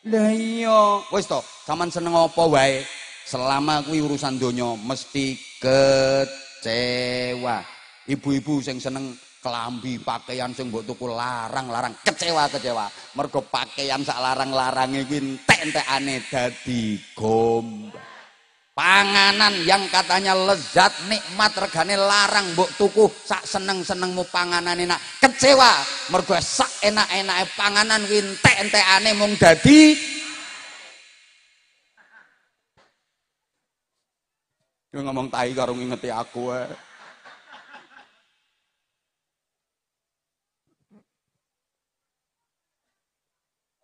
Lah iya, wis to, sampean seneng apa wae. Selama kuwi urusan donya mesti kecewa. Ibu-ibu sing seneng kelambi pakaian sing mbok tuku larang-larang kecewa. Mergo pakaian sak larang-larange kuwi entek-entekane dadi gombal. Panganan yang katanya lezat nikmat regane larang mbok tuku sak seneng-senengmu panganane nak kecewa mergo sak enak-enake panganan kuwi entek-entekane mung dadi yo ngomong tai karo ngingeti aku wae.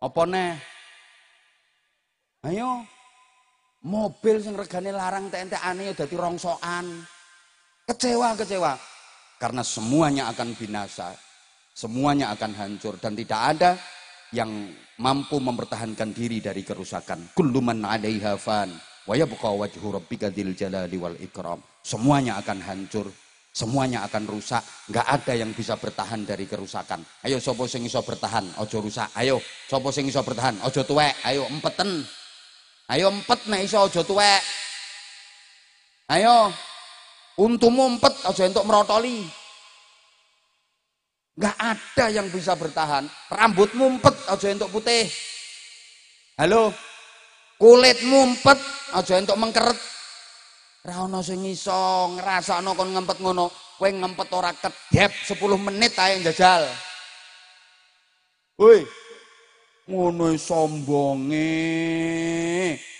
Apa neh? Ayo. Mobil sing regane larang entek-entekane yo dadi rongsokan. Kecewa. Karena semuanya akan binasa. Semuanya akan hancur dan tidak ada yang mampu mempertahankan diri dari kerusakan. Kullu man 'alaiha fan wa yabqa wajhu rabbika dzil jalali wal ikram. Semuanya akan hancur, semuanya akan rusak, enggak ada yang bisa bertahan dari kerusakan. Ayo sapa sing iso bertahan, aja rusak. Ayo, sapa sing iso bertahan, aja tuwek. Ayo empeten. Ayo empet nek iso aja tuwek. Ayo untumu empet aja entuk merotoli. Enggak ada yang bisa bertahan. Rambutmu empet aja entuk putih. Halo. Kulitmu empet aja entuk mengkeret. Ra ono sing iso ngrasakno kon ngempet ngono. Kowe ngempet ora kedep 10 menit ae njajal. Woi. Ngono sombonge.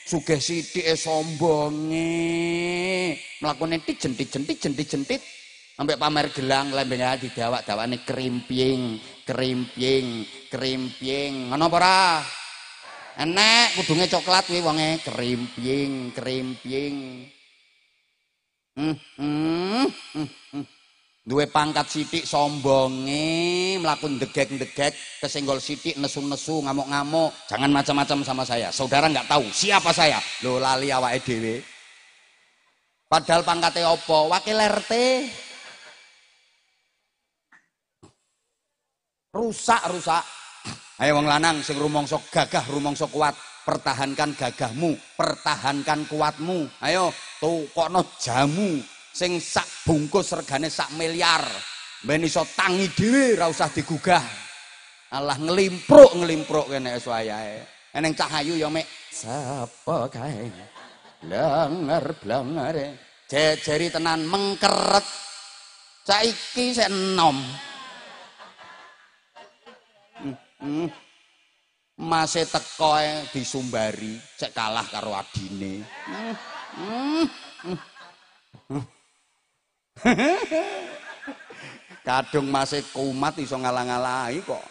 Sugih sithike sombonge. Mlakune tijen-tijen sampai pamer gelang lembengane didawak-dawane krimping. Ngono apa ora? Enek kudunge coklat kuwi wonge krimping. Duwe pangkat sithik sombonge, mlaku ndegek-ndegek, kesenggol sithik nesu-nesu, ngamuk-ngamuk. Jangan macam-macam sama saya. Saudara nggak tahu siapa saya. Lho lali awake dhewe. Padahal pangkate apa? Wakil RT. Rusak. Ayo wong lanang sing rumangsa gagah, rumangsa kuat, pertahankan gagahmu, pertahankan kuatmu. Ayo tukokno jamu sing sak bungkus regane sak miliar. Ben iso tangi dhewe ora usah digugah. Alah nglimpruk kene wayahe. Eneng Cahayu ya mek sapa kae. Blanger. Jejeri tenan mengkeret. Saiki sik enom. Mase teko disumbari cek kalah karo adine. Kadung mase kumat iso ngalah-ngalahi kok.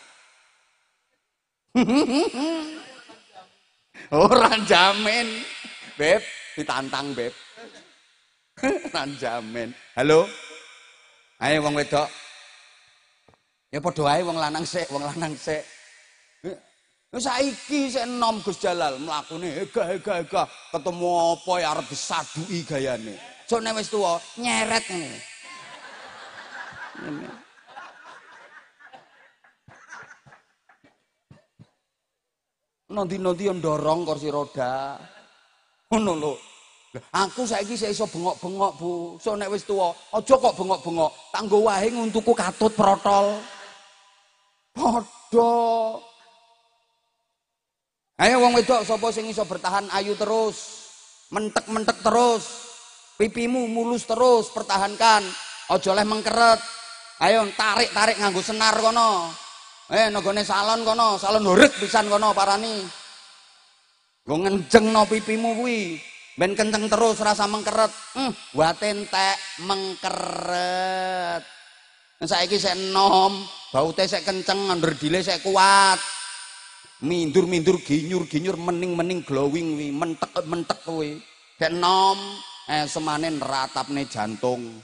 Ora jamin. Beb, ditantang, Beb. Ora jamin. Halo. Ayo wong wedok. Ya padha wae wong lanang sik. Saiki sik enom Gus Jalal mlakune hegah. Ketemu apa ya arep disaduki gayane. Sok nek wis tuwa nyeret ngene. Nanti ndorong kursi roda. Ngono lho. Aku saiki sik iso bengok-bengok, Bu. Sok nek wis tuwa, aja kok bengok-bengok. Tak nggo wae nguntuku katut protol. Padha. Ayo wong wedok sapa sing iso bertahan ayu terus. Mentek-mentek terus. Pipimu mulus terus, pertahankan. Aja oleh mengkeret. Ayo tarik-tarik nganggo senar kono. Nggone salon kono, salon horeg pisan kono parani. Nggo ngenjengno pipimu kuwi. Ben kenceng terus rasa mengkeret. Wate entek mengkeret. Saiki sik enom, baute sik kenceng, nderdile sik kuat. Mindur ginyur mening glowing wi mentek kuwi kek enom semane ratapne jantung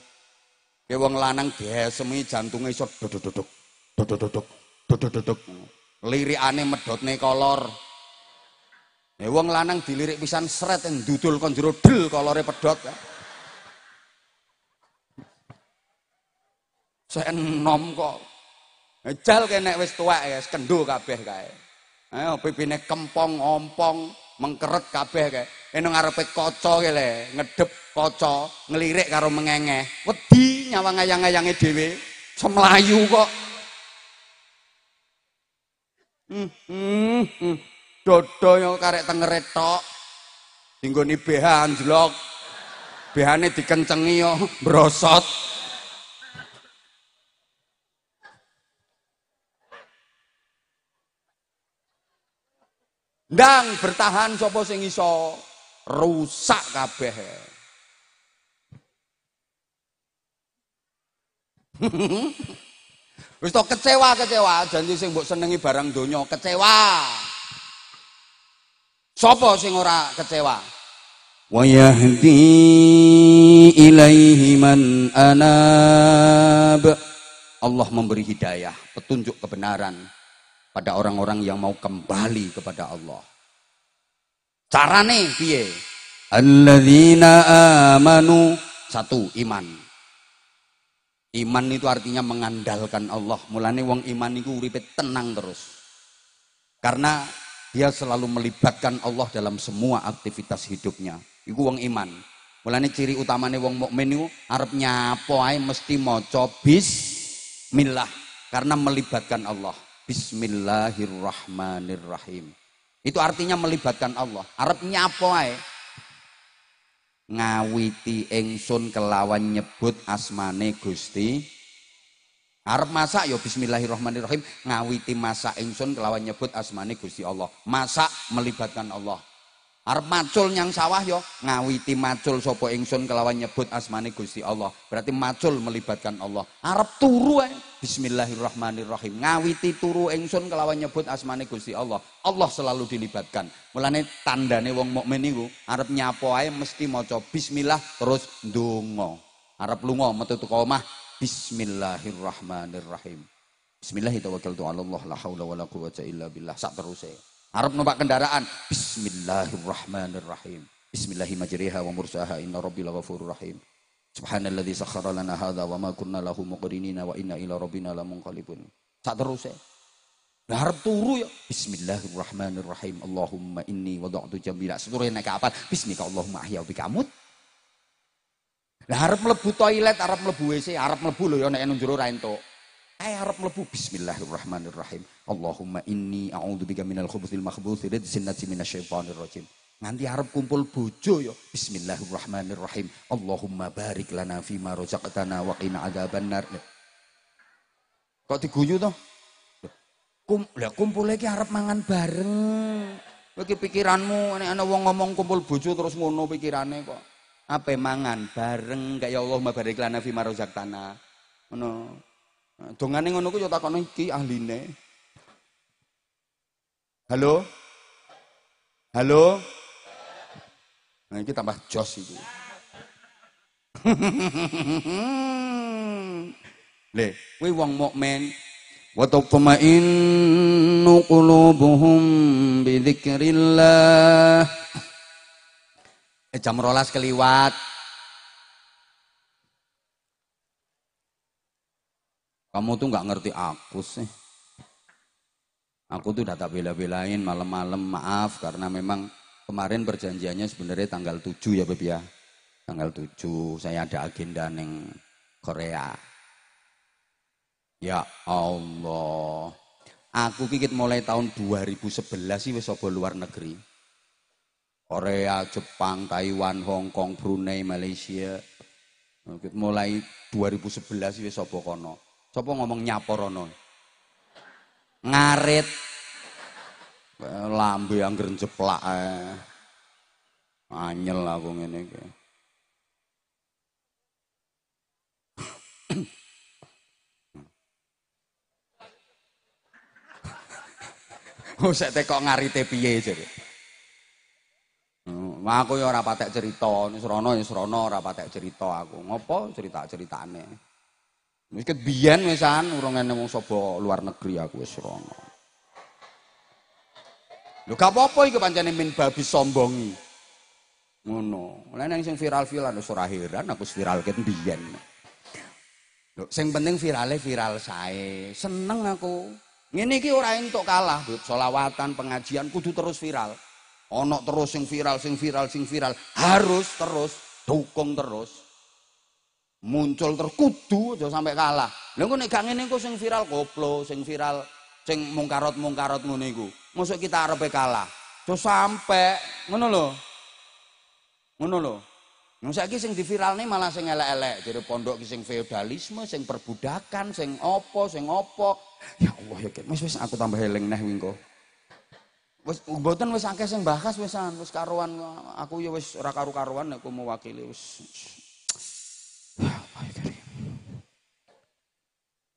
ke wong lanang diesemi jantunge iso dodok lirikane medhotne kolor wong lanang dilirik pisan sret ndudul kon jero del kolore pedhot saya enom kok jal kene wis tuwek ya kendho kabeh kae Ayo pipine kempong, ompong, mengkeret kabeh kae. Eno ngarepe kaca ki le, ngedep kaca, ngelirik karo mengengeh. Wedi nyawang ayang-ayange dhewe, semlayu kok. Dodo yo karek tengere tok. Dinggoni BH anjlok. BH-ne dikencengi yo brosot. Ndang bertahan sapa sing iso, rusak kabeh. Wis to kecewa janji sing mbok senengi barang donya kecewa. Sapa sing ora kecewa? Wa yahdi ilaihi man anab. Allah memberi hidayah, petunjuk kebenaran pada orang-orang yang mau kembali kepada Allah. Carane piye? Alladzina amanu, satu iman. Iman itu artinya mengandalkan Allah. Mulane wong iman iku uripe tenang terus. Karena dia selalu melibatkan Allah dalam semua aktivitas hidupnya. Iku wong iman. Mulane ciri utamane wong mukmin iku arep nyapo ae mesti maca bismillah karena melibatkan Allah. Bismillahirrahmanirrahim. Itu artinya melibatkan Allah. Arep nyapo ae ngawiti ingsun kelawan nyebut asmane Gusti. Arep masak ya bismillahirrahmanirrahim, ngawiti masak ingsun kelawan nyebut asmane Gusti Allah. Masak melibatkan Allah. Arep macul nyang sawah ya ngawiti macul sapa ingsun kelawan nyebut asmane Gusti Allah. Berarti macul melibatkan Allah. Arep turu ae bismillahirrahmanirrahim, ngawiti turu ingsun kelawan nyebut asmane Gusti Allah. Allah selalu dilibatkan. Mulane tandane wong mukmin niku arep nyapo ae mesti maca bismillah terus ndonga. Arep lunga metu teko omah bismillahirrahmanirrahim. Bismillahirrahmanirrahim. Allah la haula wala quwwata illa billah. Sak teruse. Arep numpak kendaraan bismillahirrahmanirrahim. Bismillahirrahmanirrahim wa mursaha inna rabbil ghafurur rahim. Subhanalladzi sakhkhara lana hadza wa ma kunna lahu muqrinina wa inna ila rabbina lamunqalibun. Sak teruse. Lah arep turu ya bismillahirrahmanirrahim. Allahumma inni wada'tu jamila. Seturune nek apa? Bismika Allahumma ahya bika amut. Lah arep mlebu toilet, arep mlebu WC, arep mlebu lho ya nek nang jero ra entuk. Arep mlebu bismillahirrahmanirrahim. Allahumma inni a'udzubika minal khubuthil makhbuthi ridzinati minasyaitonir rajim. Nganti arep kumpul bojo ya bismillahirrahmanirrahim. Allahumma barik lana fima razaqtana wa qina adzabannar. Kok diguyu to? Lah kumpul iki arep mangan bareng. Iki pikiranmu nek ana wong ngomong kumpul bojo terus ngono pikirane kok. Ape mangan bareng kaya Allahumma barik lana fima razaqtana. Ngono. Dongane ngono ku yo takono iki ahline. Halo? Halo? Nah iki tambah jos iki. Le, kuwi wong mukmin wa tatma'innu qulubuhum bi dzikrillah. Jam 12 keliwat. Kamu tuh nggak ngerti aku sih. Aku tuh udah tak bela-belain malam-malam, maaf karena memang kemarin perjanjiannya sebenarnya tanggal 7 ya Beb ya. Tanggal 7 saya ada agenda neng Korea. Ya Allah. Aku kikit mulai tahun 2011 sih wis sapa luar negeri. Korea, Jepang, Taiwan, Hong Kong, Brunei, Malaysia. Mulai 2011 sih wis sapa kono. Sapa ngomong nyaporono? Ngarit. Lambe angger jeplak ae. Anyel aku ngene iki. Oh sek tekok ngarite piye jare. Aku ya ora patek cerita, wis rono ora patek cerita aku. Ngopo cerita-ceritane. Wis ket biyen wisan urung ngene wong sapa luar negeri aku wis rono. Lho gak apa-apa iki pancene min babi sombongi. Ngono. Lah nek sing viral-viral wis ora heran aku viral ket biyen. Lho sing penting virale viral sae. Seneng aku. Ngene iki ora entuk kalah, selawatan, pengajian kudu terus viral. Ono terus sing viral, sing viral, sing viral. Harus terus dukung terus. Muncul terus kudu aja sampai kalah. Lha engko nek gak ngene engko sing viral koplo, sing viral sing mungkarot-mungkarot ngono iku. Mosok kita arepe kalah. Aja sampai ngono lho. Ngono lho. Wong saiki sing diviralne malah sing elek-elek, jare pondok ki sing feodalisme, sing perbudakan, sing apa, sing apa. Ya Allah ya wis aku tambah eling neh wingko. Wis mboten wis akeh sing bahas wisan, wis karuan aku ya wis ora karu-karuan nek aku mewakili wis. Ya Allah ya Karim.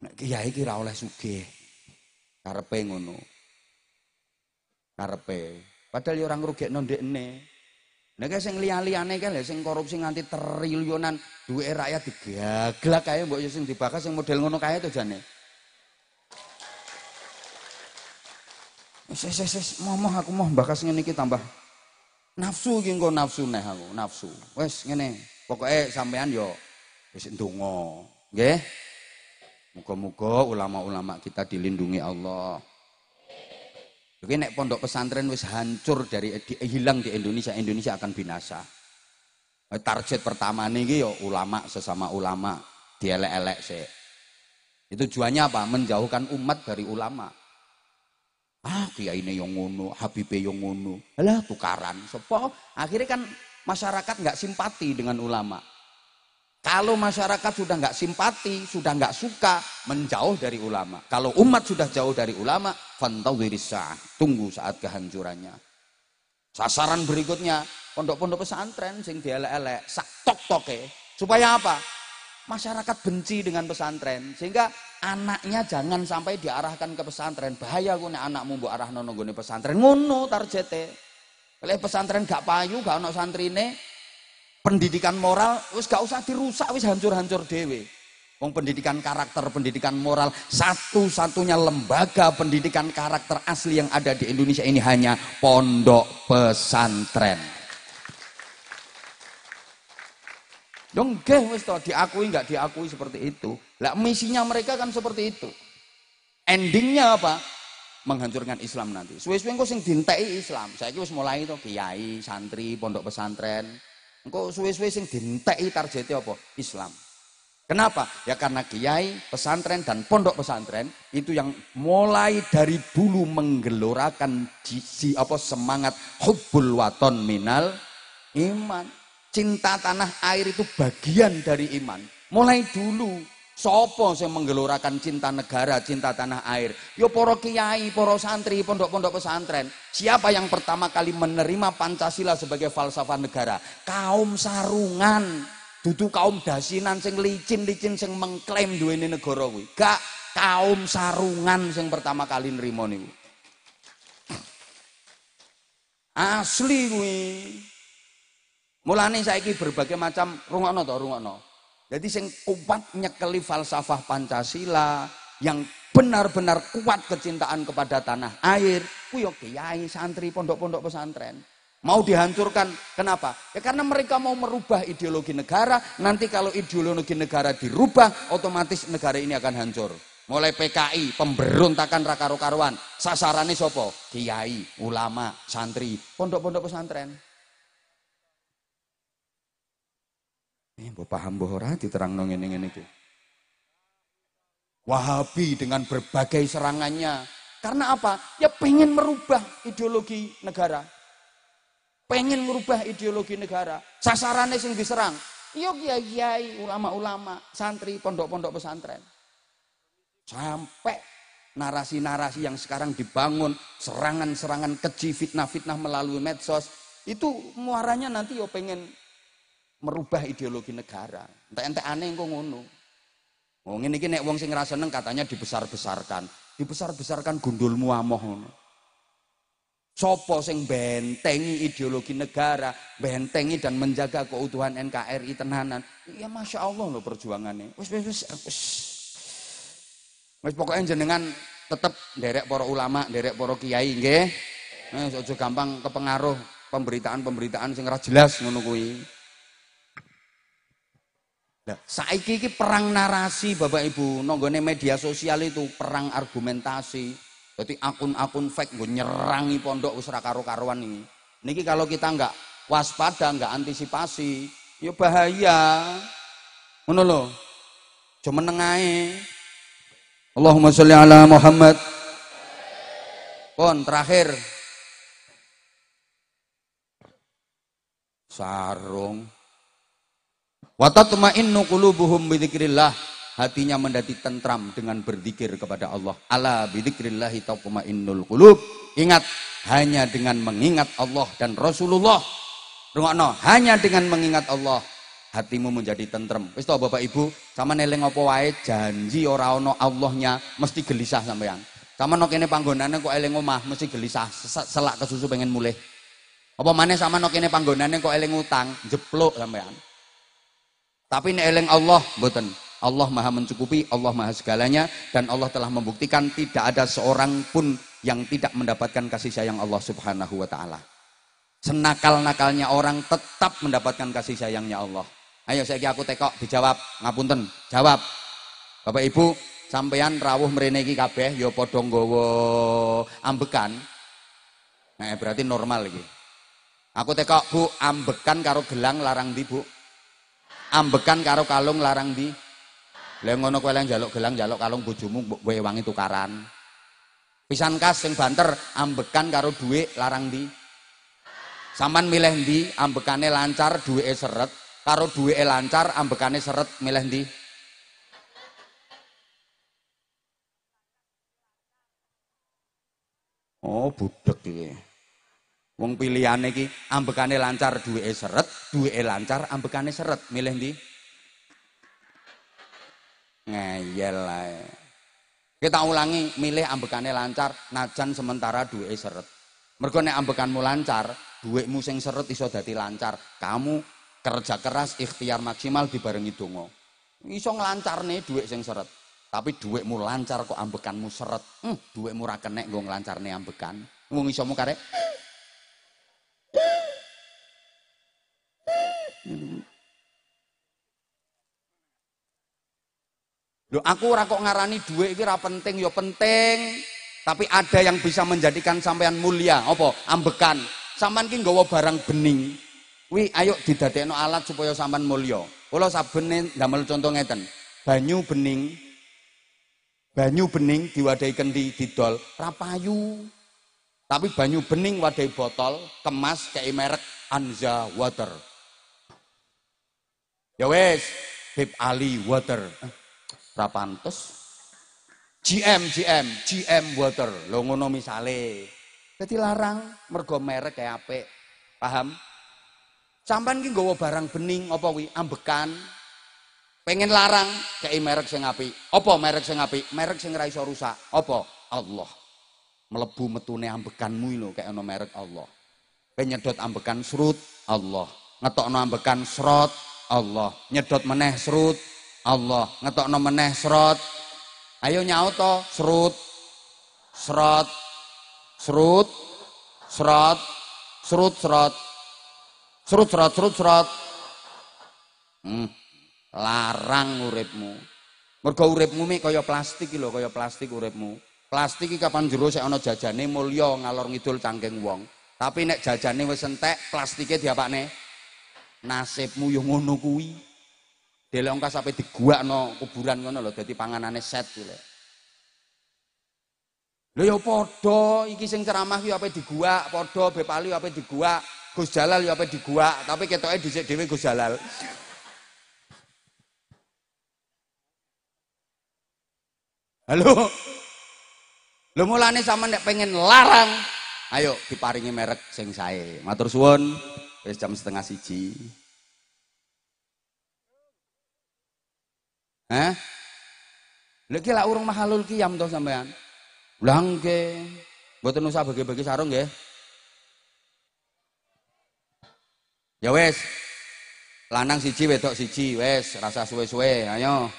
Nek kiai ki ora oleh sugih. Karepe ngono. Karepe. Padahal ya ora ngrugekno ndekne. Nek sing liya-liyane kae lho sing korupsi nganti triliunan duwe rakyat digaglak kae mbok yo sing dibahas sing model ngono kae to jane. Wis momoh aku mau bahas ngene iki tambah nafsu iki engko nafsu neh aku, nafsu. Wis ngene, pokoke sampean yo wis ndonga, nggih. Muga-muga ulama-ulama kita dilindungi Allah. Oke, nek pondok pesantren wis hancur hilang di Indonesia, Indonesia akan binasa. Target pertama nih yo ulama sesama ulama dielek-elek sih. Itu tujuannya apa? Menjauhkan umat dari ulama. Kiai ini yang ngono, Habibe yang ngono. Alah tukaran. Sopo akhirnya kan masyarakat nggak simpati dengan ulama. Kalau masyarakat sudah nggak simpati, sudah nggak suka, menjauh dari ulama. Kalau umat sudah jauh dari ulama, fantadhiris sa'ah, tunggu saat kehancurannya. Sasaran berikutnya, pondok-pondok pesantren sing dielek-elek, sak tok-toke. Supaya apa? Masyarakat benci dengan pesantren, sehingga anaknya jangan sampai diarahkan ke pesantren. Bahaya gue anakmu mbok arahno nang nggone pesantren. Ngono targete. Kalau pesantren gak payu, gak ono santrine, pendidikan moral wis gak usah dirusak, wis hancur-hancur dhewe. Wong pendidikan karakter, pendidikan moral, satu-satunya lembaga pendidikan karakter asli yang ada di Indonesia ini hanya pondok pesantren. Dong nggih wis to diakui nggak diakui seperti itu. Lah misinya mereka kan seperti itu. Endingnya apa? Menghancurkan Islam nanti. Suwe-suwe engko sing dinteki Islam. Saiki wis mulai to kiai, santri, pondok pesantren. Engko suwe-suwe sing dinteki targete apa? Islam. Kenapa? Ya karena kiai, pesantren dan pondok pesantren itu yang mulai dari dulu menggelorakan semangat hubbul waton minal iman. Cinta tanah air itu bagian dari iman. Mulai dulu sapa sing menggelorakan cinta negara, cinta tanah air? Yo para kiai, para santri, pondok-pondok pesantren. Siapa yang pertama kali menerima Pancasila sebagai falsafah negara? Kaum sarungan. Dudu kaum dasinan sing licin-licin sing mengklaim duweni negara kuwi. Gak kaum sarungan sing pertama kali nrimo niku. Asli kuwi. Mulane saiki berbagai macam rungokno. Jadi sing kuat nyekeli falsafah Pancasila, yang benar-benar kuat kecintaan kepada tanah air, kuwi yo kiai, santri, pondok-pondok pesantren. Mau dihancurkan, kenapa? Ya karena mereka mau merubah ideologi negara. Nanti kalau ideologi negara dirubah, otomatis negara ini akan hancur. Mulai PKI, pemberontakan raka-karuan, sasarannya sopo? Kiai, ulama, santri, pondok-pondok pesantren. Mbok paham mbok ora diterangno ngene-ngene iki. Wahabi dengan berbagai serangannya. Karena apa? Ya pengen merubah ideologi negara. Pengen merubah ideologi negara. Sasarannya sing diserang. Iya kiai-kiai, ulama-ulama, santri, pondok-pondok pesantren. Sampai narasi-narasi yang sekarang dibangun, serangan-serangan keji, fitnah-fitnah melalui medsos, itu muaranya nanti yo pengen merubah ideologi negara. Entek-entek aneh kok ngono. Oh ngene iki nek wong sing ra seneng katanya dibesar-besarkan. Dibesar-besarkan gundulmu amoh ngono. Sopo sing bentengi ideologi negara, bentengi dan menjaga keutuhan NKRI tenanan. Ya Masya Allah loh perjuangannya. Wis pokoknya jenengan tetap derek para ulama, derek para kiai nggih. Aja gampang kepengaruh pemberitaan-pemberitaan sing ora jelas ngono kuwi. Nah, saiki iki perang narasi Bapak Ibu, nonggone media sosial itu perang argumentasi. Jadi akun-akun fake nggo nyerangi pondok wis ra karo-karuan ini. Niki kalau kita nggak waspada, nggak antisipasi, ya bahaya. Ngono lho. Aja meneng ae. Allahumma sholli ala Muhammad. Pon terakhir. Sarung. Wa tatma'innu qulubuhum bidzikrillah. Hatinya menjadi tentram dengan berzikir kepada Allah. Ala bidzikrillah tatma'innul qulub. Ingat, hanya dengan mengingat Allah dan Rasulullah. Rungokno, hanya dengan mengingat Allah hatimu menjadi tentrem. Wis to Bapak Ibu, sama eling apa wae janji ora ana Allahnya mesti gelisah sampean. Sama no kene panggonane kok eling omah mesti gelisah, selak kesusu pengen mulih. Apa maneh sama no kene panggonane kok eling utang, jepluk sampean. Tapi nek eling Allah mboten. Allah Maha mencukupi, Allah Maha segalanya, dan Allah telah membuktikan tidak ada seorang pun yang tidak mendapatkan kasih sayang Allah Subhanahu wa taala. Senakal-nakalnya orang tetap mendapatkan kasih sayangnya Allah. Ayo saiki aku tekok dijawab, ngapunten, jawab. Bapak Ibu, sampeyan rawuh mrene iki kabeh ya padha nggawa ambekan. Nah, berarti normal iki. Aku tekok, Bu, ambekan karo gelang larang ndi, Bu? Ambekan karo kalung larang ndi? Lah ngono kowe lek njaluk gelang, njaluk kalung bojomu mbok kowe wangi tukaran. Pisan kas sing banter, ambekan karo dhuwit larang ndi? Saman milih ndi? Ambekane lancar, dhuwike seret, karo dhuwike lancar, ambekane seret, milih ndi? Oh, budek iki. Wong pilihane iki ambekane lancar, dhuwike seret, dhuwike lancar, ambekane seret, milih ndi? Ngeyel ae. Kita ulangi, milih ambekane lancar, najan sementara dhuwike seret. Mergo nek ambekanmu lancar, dhuwitmu sing seret iso dadi lancar. Kamu kerja keras, ikhtiar maksimal dibarengi donga. Iso nglancarne dhuwit sing seret. Tapi dhuwitmu lancar kok ambekanmu seret. Dhuwitmu ra kenek nggo nglancarne ambekan. Wong iso mu karek. Loh, aku ora kok ngarani dhuwit iki ra penting, ya penting. Tapi ada yang bisa menjadikan sampean mulia. Apa? Ambekan. Sampean ki nggawa barang bening. Wi ayo didadekno alat supaya sampean mulya. Kula sabene ndamel contoh ngeten. Banyu bening. Banyu bening diwadahi kendi didol, ra payu. Tapi banyu bening wadahi botol, kemas kei merek Anza Water. Ya wes, Beb Ali Water. Ra pantes. GM Water. Lho ngono misale. Dadi larang mergo merek kaya apik. Paham? Sampeyan ki nggawa barang bening apa kuwi? Ambekan. Pengen larang kei merek sing apik. Apa merek sing apik? Merek sing ra iso rusak. Apa? Allah. Mlebu metune ambekanmu lho kaya ana merek Allah. Penyedot ambekan serut Allah. Ngetokno ambekan serot Allah. Nyedot meneh serut Allah. Ngetokno meneh serot. Ayo nyaut to, serut, serot, serut, serot, serut, serot, serut, serot, serut, serot. Larang uripmu. Mergo uripmu mi kaya plastik lho, kaya plastik uripmu. Plastik iki kapan jero sik ana jajane mulya ngalor ngidul cangking wong. Tapi nek jajane wis entek, plastike diapakne? Nasibmu yo ngono kuwi. Delok engko sampe diguakno kuburan ngono lho dadi panganane set kuwi lho. Lho ya padha iki sing ceramah ki ape diguak, padha Beb Ali ape diguak, Gus Jalal ya ape diguak, tapi ketoke dhisik dhewe Gus Jalal. Halo. Lho mulane sampean nek pengen larang, ayo diparingi merek sing sae. Matur suwun, wis jam 12:30. Hah? Lha iki lak urung mahalul qiyam to sampean? Lah nggih. Mboten usah bagi-bagi sarung nggih. Ya wis. Lanang siji wedok siji, wis rasa suwe-suwe, ayo.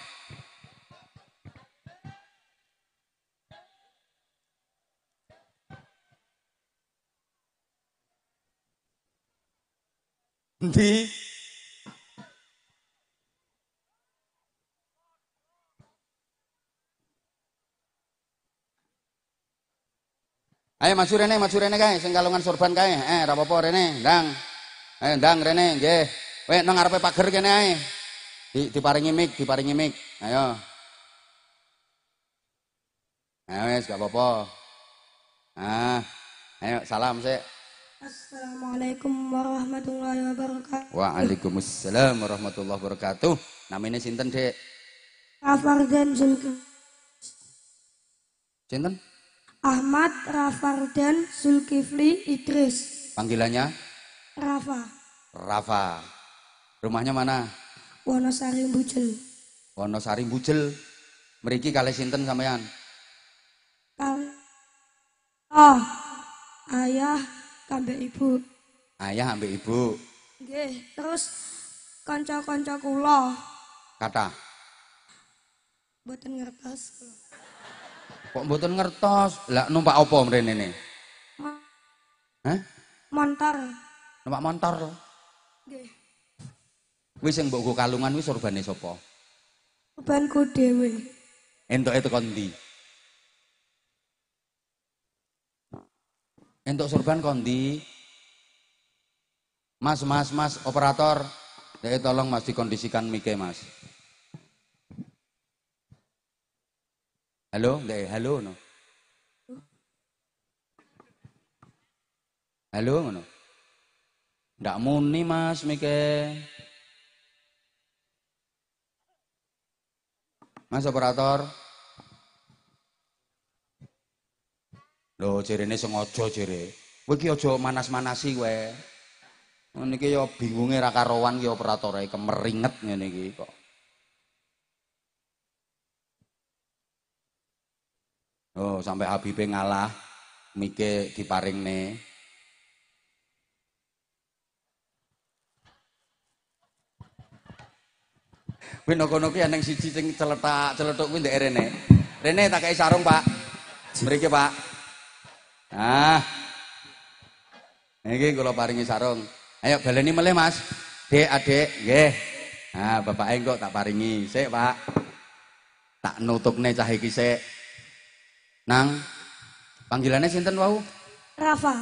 Endi? Ayo maju rene kae sing kalungan sorban kae. Ra apa-apa rene, ndang. Ayo ndang rene nggih. Kowe nang ngarepe pager kene ae. Diparingi mic. Ayo. Ayo wis gak apa-apa. Ayo salam sik. Assalamualaikum warahmatullahi wabarakatuh. Waalaikumsalam warahmatullahi wabarakatuh. Namanya sinten, Dek? Rafardan Zulkifli. Sinten? Ahmad Rafardan Zulkifli Idris. Panggilannya? Rafa. Rumahnya mana? Wonosari Bujel. Wonosari Bujel. Mriki kalih sinten sampean? Ayah kambek ibu. Ayah ambek ibu. Nggih, terus kanca-kanca kula. Kata. Mboten ngertos. Kok mboten ngertos? Lah numpak apa mrene ne? Hah? Montor. Numpak montor. Nggih. Wis sing mbok go kalungan wis sorbane sapa? Sorbanku dhewe. Entuke teko ndi? Entuk sorban kondi. Mas, operator. Tolong Mas dikondisikan mike Mas. Halo, halo no. Halo ngono. Ndak muni Mas mike. Mas operator. Lho jerene sengaja jere. Kowe iki aja manas-manasi kowe. Ngene iki ya bingunge ra karowan ki operatore kemeringet ngene iki kok. Oh, sampai Habibe ngalah mike diparingne. Kowe nokono ki eneng siji sing celetuk kuwi ndek rene. Rene tak kei sarung, Pak. Mriki, Pak. Niki kula paringi sarung. Ayo baleni melih Mas. Dek, Adik, nggih. Bapake engko tak paringi. Sik, Pak. Tak nutupne cah iki sik. Nang panggilannya sinten wau? Rafa.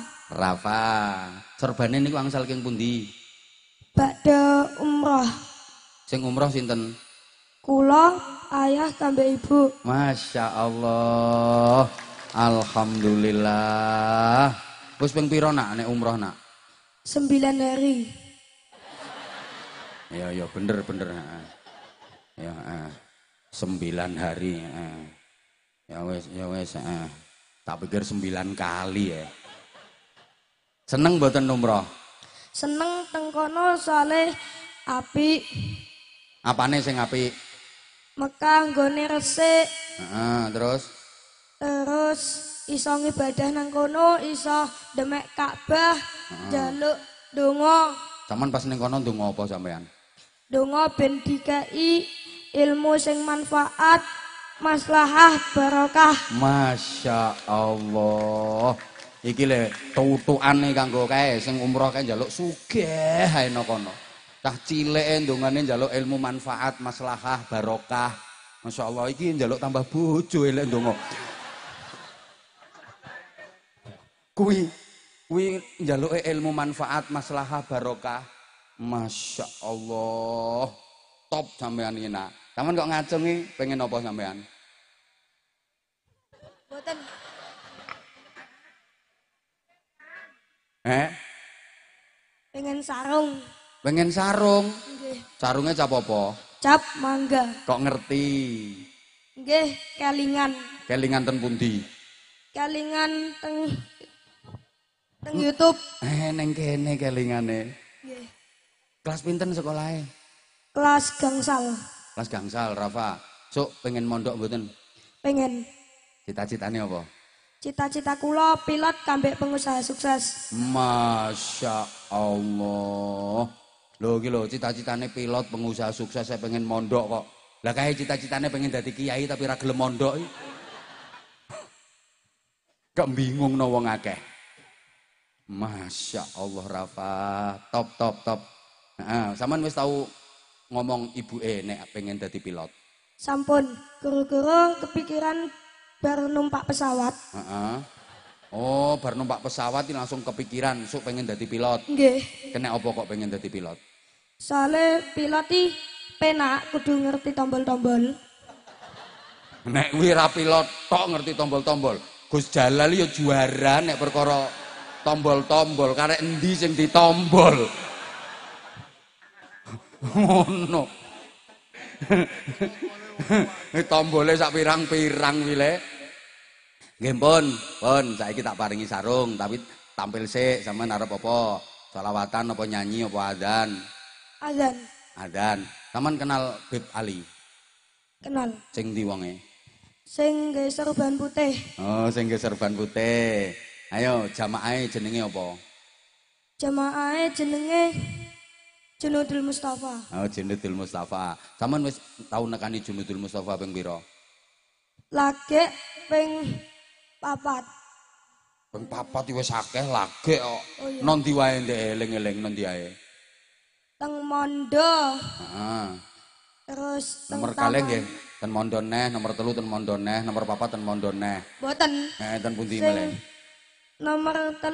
Sorbane niku angsal king pundi? Badhe umroh. Sing umroh sinten? Kula, ayah kambek ibu. Masya Allah. Alhamdulillah. Wis ping pira nak nek umroh nak? 9 hari. Ya bener. Ya 9 hari. Ya wis. Tak pikir 9 kali ya. Seneng mboten umroh? Seneng teng kono soalé apik. Apane sing apik? Mekah nggone resik. Terus iso ngibadah nang kono, iso demek Ka'bah, njaluk donga. Sampeyan pas ning kono ndonga apa sampean? Donga ben dikai ilmu sing manfaat, maslahah, barokah. Masya Allah. Iki le tutukane kanggo kae sing umroh kae njaluk sugih ae nang kono. Cah cileke ndongane njaluk ilmu manfaat, maslahah, barokah. Masya Allah iki njaluk tambah bojo elek ndonga. Kuwi njaluke ilmu manfaat, maslahah, barokah. Masya Allah. Top sampean iki nak. Sampeyan kok ngacungi pengen apa sampean? Boten. Pengen sarung. Pengen sarung. Nggih. Sarungnya cap apa? Cap mangga. Kok ngerti? Nggih, kelingan. Kelingan ten pundi? Kelingan teng YouTube. Neng kene kelingane. Nggih. Kelas pinten sekolahe? Kelas gangsal. Kelas gangsal, Rafa. Sok pengen mondok mboten? Pengen. Cita-citane apa? Cita-cita kula pilot kambek pengusaha sukses. Masya Allah. Lho iki lho cita-citane pilot pengusaha sukses saya pengen mondok kok. Lah kae cita-citane pengen dadi kiai tapi ra gelem mondok iki. Kok bingung no wong akeh. Masya Allah Rafa, top. Sampean wis tahu ngomong ibuke nek pengen dadi pilot? Sampun, guru-guru kepikiran baru numpak pesawat. Oh, bar numpak pesawat ini langsung kepikiran sok pengen dadi pilot. Nggih. Kena apa kok pengen dadi pilot? Soale pilot iki penak kudu ngerti tombol-tombol. Nek kuwi ra pilot tok ngerti tombol-tombol. Gus Jalal ya juara nek perkara tombol-tombol, karek endi sing ditombol. Ngono. Tombole sak pirang-pirang wile. Nggih pun, saiki tak paringi sarung tapi tampil sik sampean arep apa? Shalawatan apa nyanyi apa adzan? Azan. Adzan. Sampean kenal Beb Ali? Kenal. Sing ndi wonge? Sing nggawe serban putih. Oh, sing nggawe serban putih. Ayo jamaahe jenenge apa? Jamaahe jenenge Junudul Mustafa. Oh, Junudul Mustafa. Sampeyan wis tau nekani Junudul Mustafa ping pira? Lagek ping 4. Ping 4 wis akeh lagek kok. Oh, iya. Nondi wae ndek eling-eling nondi ae. Teng Mondo. Heeh. Terus teng Nomor kalih nggih, ten Mondo neh, nomor 3 ten Mondo neh, nomor 4 ten Mondo neh. Boten. Ten pundi Sing meleh? nomor 3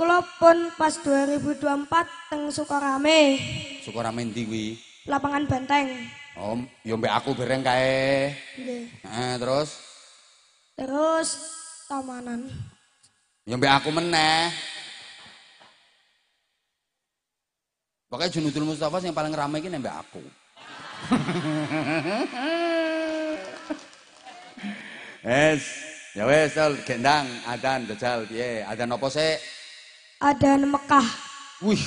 kula pun pas 2024 teng Sukarame. Sukarame ndi kuwi? Lapangan Banteng. Oh, ya mbek aku bareng kae. Nggih. Terus Terus Tamanan. ya mbek aku meneh. Pokoknya Junudul Mustafa yang paling ramai ini mbak aku. Ya wes, gendang, adzan, dajal, piye? Adzan apa sih? Adzan Mekah. Wih,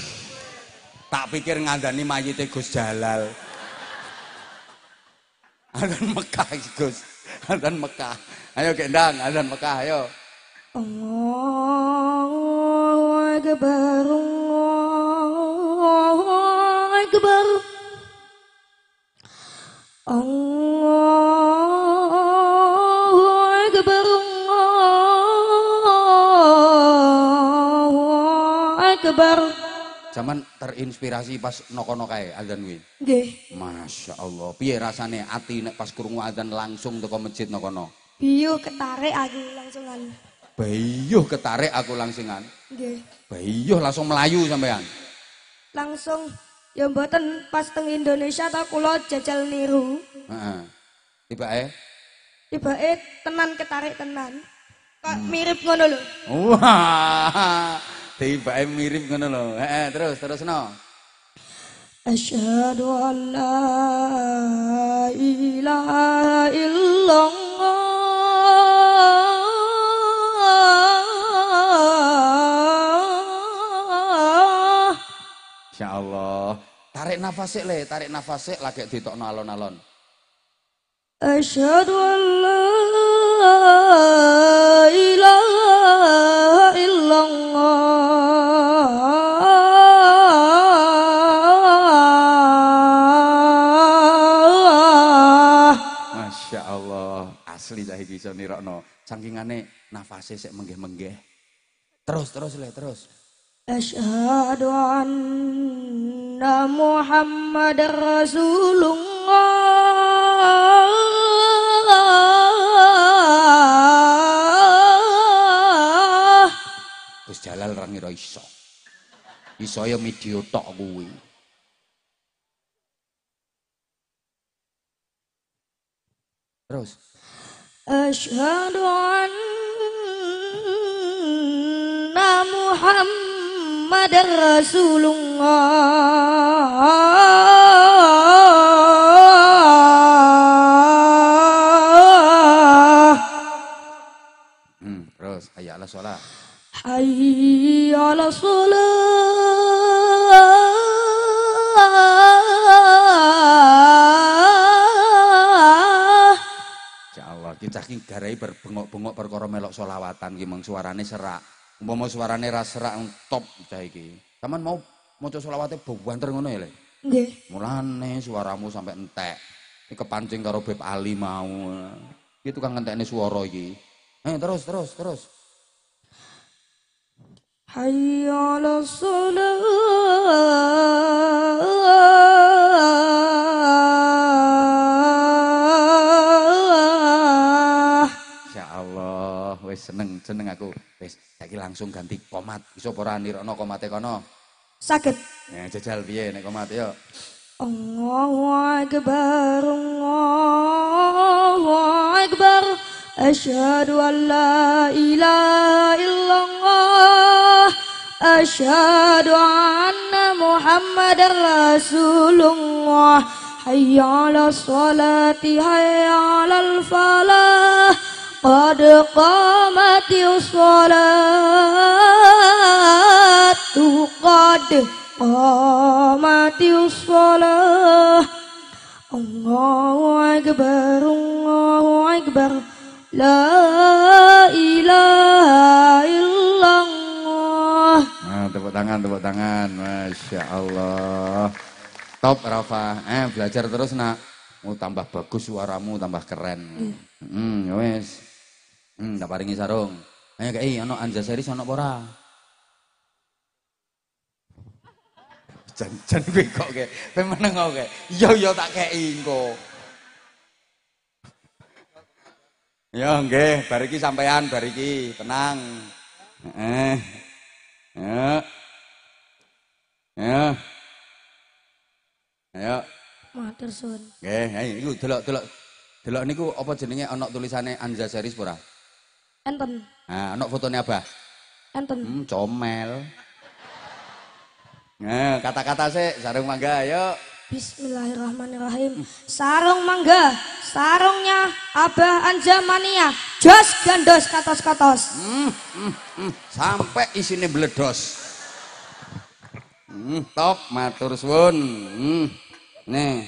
tak pikir ngandani mayite Gus Jalal. Adzan Mekah Gus, adzan Mekah. Ayo gendang, adzan Mekah, ayo. Allahu Akbar, Allahu Akbar. Allahu Akbar, Allahu Akbar. Zaman terinspirasi pas nokono kae adzan kuwi. Nggih. Masya Allah. Piye rasane ati nek pas krungu adzan langsung teko masjid nokono? Biyu ketarik aku langsungan. Bayuh ketarik aku langsungan. Nggih. Bayuh langsung melayu sampean. Langsung ya mboten pas teng Indonesia ta kula jajal niru. Heeh. Tibake tenan ketarik tenan. Kok mirip ngono lho. Wah. Tibake mirip ngono lho. Heeh, terusno. Asyhadu an la ilaha illallah. Insyaallah. Tarik nafas sik lagi ditokno alon-alon. Asyhadu an la ilaha illallah. Masya Allah. Asli dah iki iso nirokno. Sangkingane nafase sik menggeh-menggeh. Terus. Asyhadu anna Muhammadar Rasulullah. Gus Jalal ra ngira iso. Iso ya media tok kuwi. Terus. Asyhadu anna Muhammadar Rasulullah. Terus hayya 'alas shalah. Hayya 'alas shalah. Insyaallah kita ki garai berbengok-bengok perkara melok selawatan ki mung suarane serak. Umpama suarane ra serak top cah iki. Taman mau maca selawate banter ngono ya, Le? Nggih. Mulane suaramu sampai entek. Iki kepancing karo Beb Ali mau. Iki tukang ngentekne swara iki. Terus. Hayya 'alas shalah. Insyaallah wis seneng aku. Wis Saiki langsung ganti komat. Iso ora nirokno komate kono? Saged. Ya jajal piye nek komat yo. Allahu Akbar, Allahu Akbar. Asyhadu an la ilaha illallah. Asyhadu anna Muhammadar Rasulullah. Hayya 'alas sholati, hayya 'alal falah. Qad qamatis sholatu, qad qamatis sholah. Allahu Akbar, Allahu Akbar. La ilaha illallah. Nah, tepuk tangan. Masya Allah. Top Rafa. Belajar terus nak. Mau tambah bagus suaramu, tambah keren. Ya wis. Tak paringi sarung. Ayo kei, ono Anja Series ono apa ora? Jan kowe kok ke. Kowe meneng kok ke. Iya tak kei engko. Ya nggih, bar iki sampean, bar iki tenang. Ya. Ayo. Matur suwun. Nggih, iku delok niku apa jenenge ana tulisane Anja Series ora? Enten. Nah, ana fotone Abah. Enten. Comel. Nah, kata-kata sih, sarung mangga, ayo. Bismillahirrahmanirrahim. Sarung mangga, sarungnya Abah Anja Mania. Jos gandos katos-katos. Sampai isine bledos. Top, matur suwun. Nih.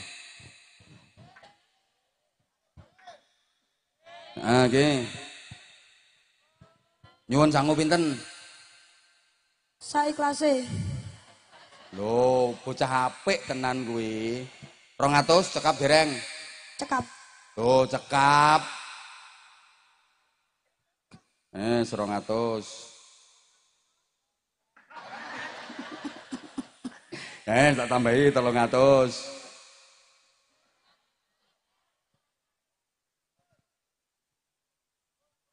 Oke. Nyuwun sangu pinten? Saiklase. Loh, bocah apik tenan kuwi. 200 cekap dereng. Cekap. Tuh, cekap. 200. Tak tambahi 300.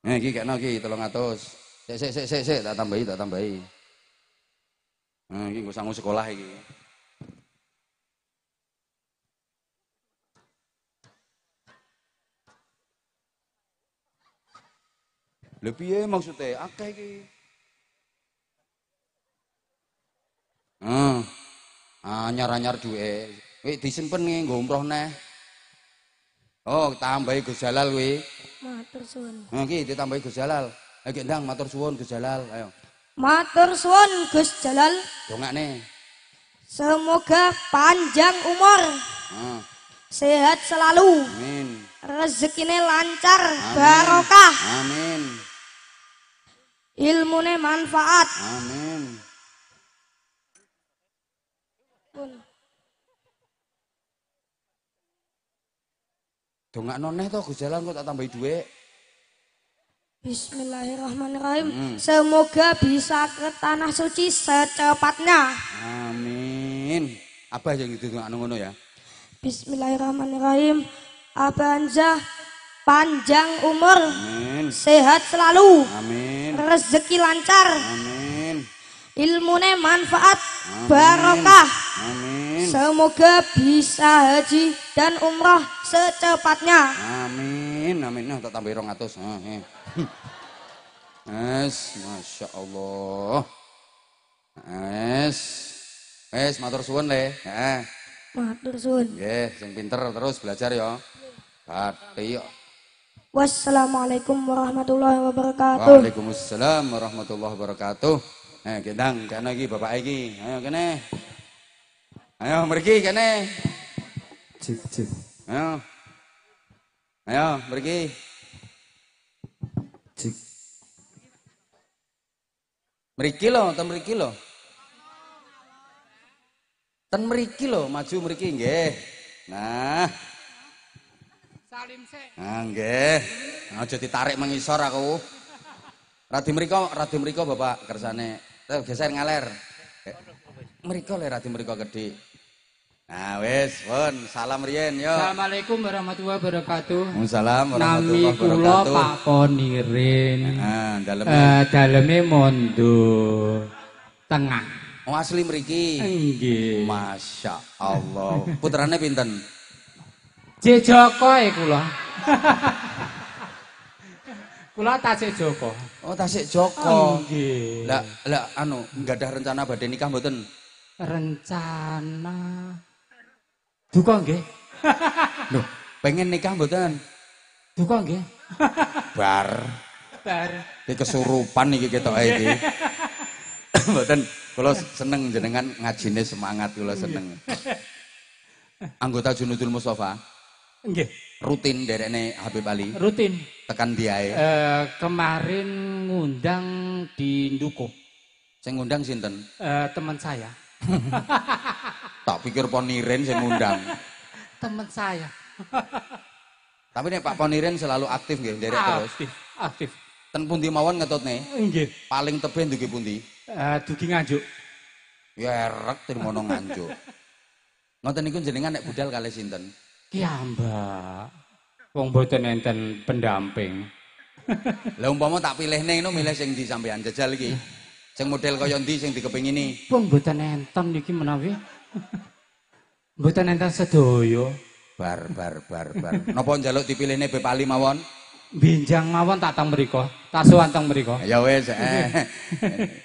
Iki kena iki 300. Sik, tak tambahi. Iki nggo sangu sekolah iki. Lha piye maksude? Akeh iki. Anyar-anyar duwe. Kuwi disimpen nggo umroh neh. Oh, tambahi Gus Jalal kuwi. Matur suwun. Iki ditambahi Gus Jalal. Ayo ndang matur suwun Gus Jalal, ayo. Matur suwun Gus Jalal. Dongakne. Semoga panjang umur. Sehat selalu. Amin. Rezekine lancar, barokah. Amin. Ilmune manfaat. Amin. Dongakno neh to Gus Jalal kok tak tambahi dhuwit. Bismillahirrahmanirrahim. Semoga bisa ke tanah suci secepatnya. Amin. Abah yang didongakno ngono ya. Bismillahirrahmanirrahim. Abah Anja panjang umur. Amin. Sehat selalu. Amin. Rezeki lancar. Amin. Ilmune manfaat, barokah. Amin. Semoga bisa haji dan umrah secepatnya. Amin. Nah, tak tambahi 200. Masya Allah. Matur suwun le. Matur suwun. Nggih, sing pinter terus belajar ya. Bathi yo. Wassalamualaikum warahmatullahi wabarakatuh. Waalaikumsalam warahmatullahi wabarakatuh. Gendang kene iki bapak iki. Ayo kene. Ayo mriki kene. Cik. Ayo mriki. Cik. Mriki lho, ten mriki lho. Ten mriki lho, maju mriki nggih. Nah. Salim sik. Nggih. Aja ditarik mengisor aku. Radi mriko Bapak kersane. Geser ngaler. Mriko le radi mriko gedhe. Nah wis, pun salam riyen yo. Assalamualaikum warahmatullahi wabarakatuh. Waalaikumsalam Nami warahmatullahi kula wabarakatuh. Pak Ponirin. Daleme. Daleme mondo tengah. Oh asli mriki. Nggih. Masya Allah. Putrane pinten? Cek Joko kula. Kula tasik Joko. Oh tasik Joko. Nggih. Lah anu nggadah rencana badhe nikah mboten? Rencana duka nggih. Loh, pengen nikah mboten? Duka nggih. Bar. Iki kesurupan iki ketoke iki. Mboten, kula seneng jenengan ngajine semangat kula seneng. Anggota Junudul Mustofa. Nggih. Rutin derekne Habib Ali. Rutin. Tekan diae. Kemarin ngundang di Ndukuh. Sing ngundang sinten? Teman saya. Tak pikir Poniren sing ngundang. Teman saya. Tapi nek Pak Poniren selalu aktif nggih, nderek terus. Aktif. Ten pundi mawon ngetutne? Nggih. Paling tebih ndugi pundi? Dugi Nganjuk. Ya erek trimono Nganjuk. Ngoten niku jenengan nek budal kalih sinten? Ki Mbak. Wong mboten enten pendamping. Lah umpama tak pilihne ngono milih sing di sampean jajal iki. Sing model kaya ndi sing dikepingini? Wong mboten enten niki menawi. Mboten enten sedaya. Bar. Napa njaluk dipilihne Beb Ali mawon? Benjang mawon tak teng mriku. Tak sowan teng mriku. Ya wis,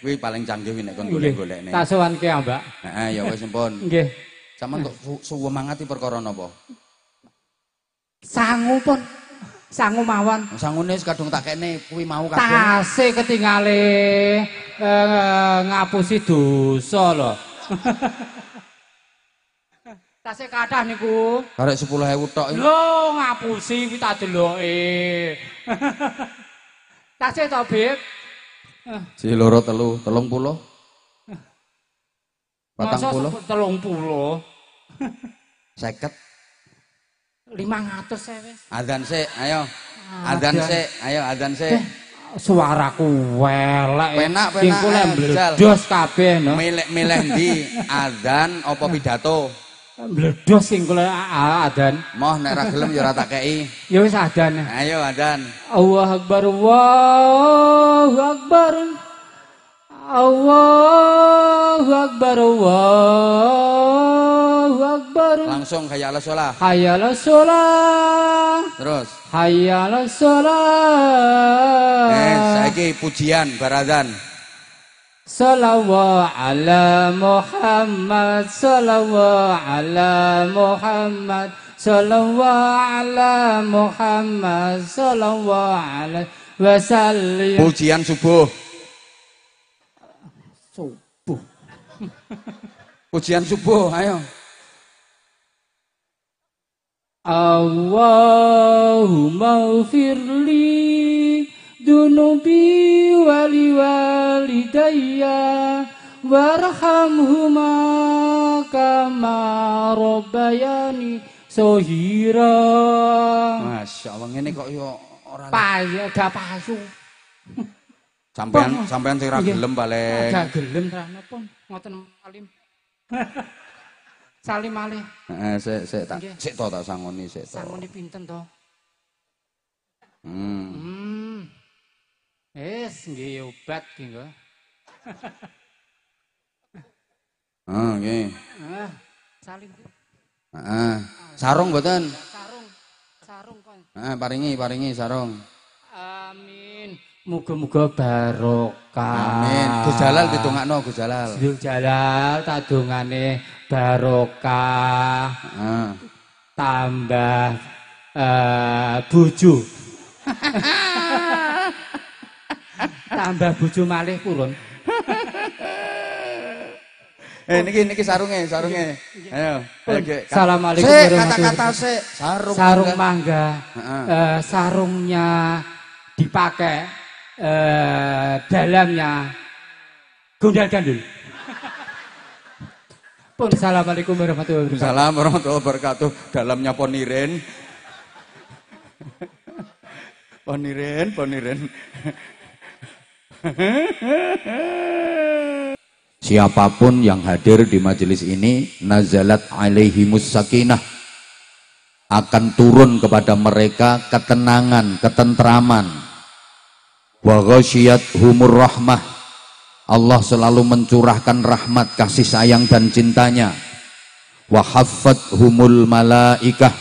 kuwi paling canggih nek kon golek-golekne. Tak sowan ki Mbak. Heeh, ya wis sampun. Nggih. Sampeyan kok suwemangati perkara napa? Sangu pun. Sangu mawon. Sangune wis kadung tak kene kuwi mau kabeh. Tasih ketingale ngapusi dosa lho. Tasih kathah niku. Karek 10.000 tok. Lho ngapusi kuwi tak deloke. Tasih to, Bib? Si loro telu, 30. 40. 30. 50. 500 wis. Adzan sik, ayo. Adzan sik. Suaraku welek. Penak. Kingku lek mbledos kabeh no. Milih ndi? Adzan apa pidato? Mbledos kingku lek adzan. Moh nek ra gelem ya ora tak kei. Ya wis adzan. Ayo adzan. Allahu Akbar, Allahu Akbar. Allahu Akbar, Allahu Akbar. Langsung hayya 'alas shalah. Hayya 'alas shalah. Terus. Hayya 'alas shalah. Saiki pujian barazan. Shallallahu ala Muhammad, shallallahu ala Muhammad, shallallahu ala Muhammad, shallallahu alaihi wasallam. Pujian subuh. Subuh. Pujian subuh, ayo. Allahumma firli dunubi wali walidayya warhamhuma kama rabbayani shaghira. Masya Allah, ngene kok yo ora Payu, gak payu. sampean sing ra gelem paling. Gak gelem ta napa ngoten alim. Salim malih. Heeh, sik tak sangoni sik to. Sangoni pinten to? Hmm. Wis nggih obat nggih nggo. Nggih. Salim. Heeh. Sarung mboten? Sarung kon. Paringi sarung. Amin. Muga-muga barokah. Amin. Gus Jalal ditungakno Gus Jalal. Gus Jalal tak dongane barokah. Tambah bojo. Tambah bojo malih purun. Niki sarunge. Ayo. Assalamualaikum warahmatullahi wabarakatuh. Sarung mangga. Sarungnya dipakai dalamnya gondal gandul. Pun assalamualaikum warahmatullahi wabarakatuh. Salam warahmatullahi wabarakatuh. Dalamnya Poniren. Poniren. siapapun yang hadir di majelis ini, nazalat alaihimus sakinah, akan turun kepada mereka ketenangan, ketentraman. Wa ghasyiyathumur rahmah, Allah selalu mencurahkan rahmat, kasih sayang dan cintanya. Wa haffathumul malaikah,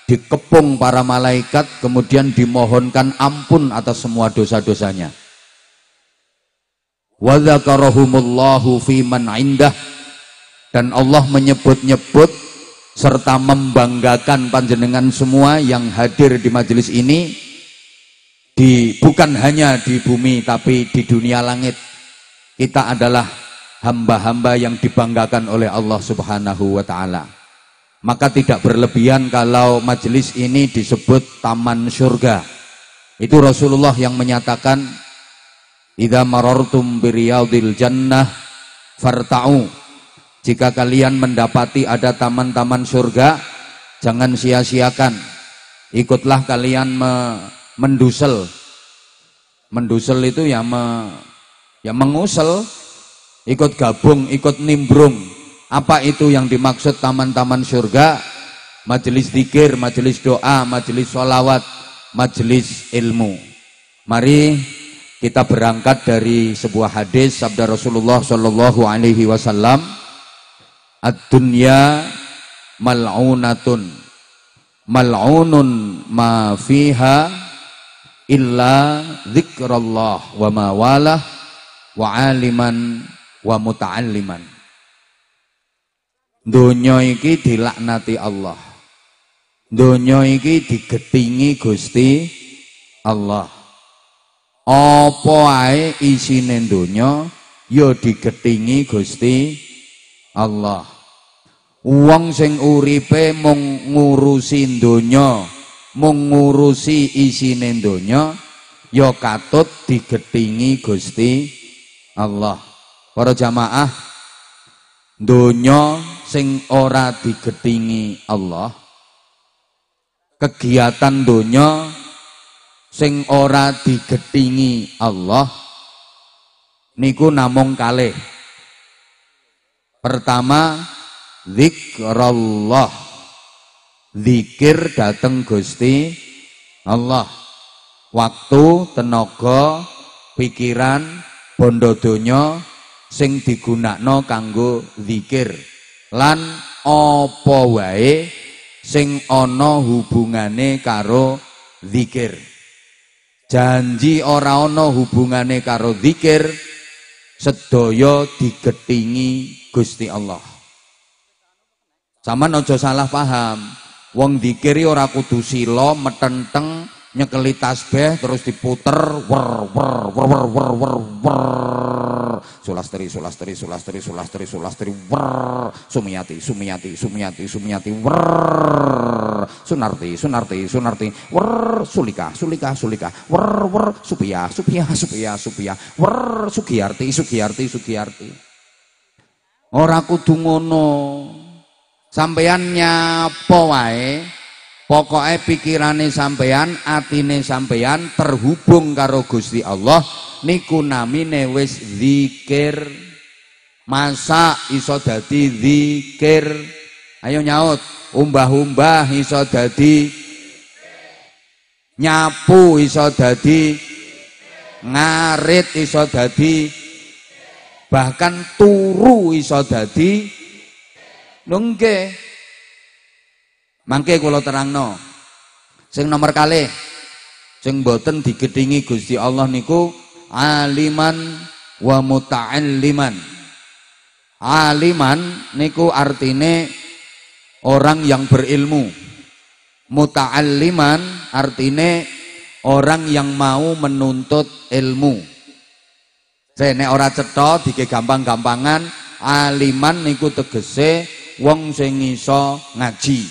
dikepung para malaikat, kemudian dimohonkan ampun atas semua dosa-dosanya. Wa dzakarahumullahu fi man indah, dan Allah menyebut-nyebut serta membanggakan panjenengan semua yang hadir di majelis ini, bukan hanya di bumi tapi di dunia langit. Kita adalah hamba-hamba yang dibanggakan oleh Allah Subhanahu wa ta'ala. Maka tidak berlebihan kalau majelis ini disebut taman surga. Itu Rasulullah yang menyatakan, idza marartum biriyadil jannah farta'u, jika kalian mendapati ada taman-taman surga, jangan sia-siakan, ikutlah kalian mendusel. Mendusel itu ya mengusel, ikut gabung, ikut nimbrung. Apa itu yang dimaksud taman-taman surga? Majelis zikir, majelis doa, majelis sholawat, majelis ilmu. Mari kita berangkat dari sebuah hadis sabda Rasulullah Shallallahu Alaihi Wasallam, ad-dunya mal'unatun, mal'unun ma fiha illa dzikrullah wa ma walah wa aliman wa muta'alliman. Donya iki dilaknati Allah, donya iki digetingi Gusti Allah. Apa ae isine donya ya digetingi Gusti Allah. Wong sing uripe mung ngurusi donya, mung ngurusi isine donya, ya katut digetingi Gusti Allah. Para jamaah, donya sing ora digetingi Allah, kegiatan donya sing ora digetingi Allah, niku namung kalih. Pertama, zikrullah, zikir dateng Gusti Allah. Waktu, tenaga, pikiran, bondo donya sing digunakno kanggo zikir, lan apa wae sing ana hubungane karo zikir. Janji ora ana hubungane karo zikir, sedaya digetingi Gusti Allah. Sampeyan aja salah paham. Wong zikir ora kudu sila metenteng nyekeli tasbih terus diputer wer wer wer wer wer wer wer, sulastri sulastri sulastri sulastri sulastri wer, sumiyati sumiyati sumiyati sumiyati wer, sunarti sunarti sunarti wer, sulika sulika sulika wer wer, supia supia supia supia wer, sugiyarti sugiyarti sugiyarti. Ora kudu ngono. Sampeyan nyapa wae, pokoknya pikirane sampeyan, atine sampeyan terhubung karo Gusti Allah, niku namine wis zikir. Masak iso dadi zikir. Ayo nyaut, umbah-umbah iso dadi, nyapu iso dadi, ngarit iso dadi, bahkan turu iso dadi. Nggih. Mangke kula terangno. Sing nomor kalih, sing boten digedhingi Gusti Allah niku aliman wa muta'alliman. Aliman niku artine orang yang berilmu. Muta'alliman artine orang yang mau menuntut ilmu. Nek ora cetha dike gampang-gampangan, aliman niku tegese wong sing iso ngaji.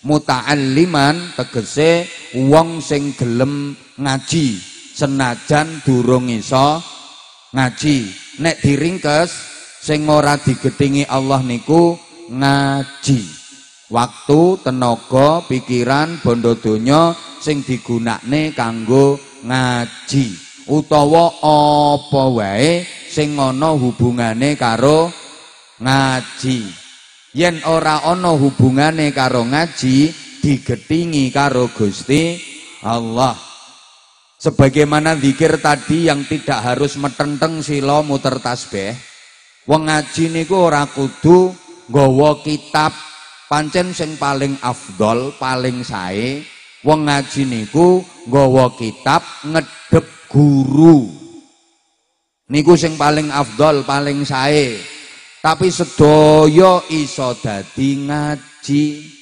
Muta'alliman tegese wong sing gelem ngaji senajan durung iso ngaji. Nek diringkes, sing ora digetingi Allah niku ngaji. Waktu, tenaga, pikiran, bondo donya sing digunakne kanggo ngaji. Utawa apa wae sing ana hubungane karo ngaji. Yen ora ana hubungane karo ngaji, digethingi karo Gusti Allah. Sebagaimana zikir tadi yang tidak harus metenteng sila muter tasbih. Wong ngaji niku ora kudu nggawa kitab. Pancen sing paling afdol, paling sae wong ngaji niku nggawa kitab ngedep guru. Niku sing paling afdol, paling sae. Tapi sedaya iso dadi ngaji.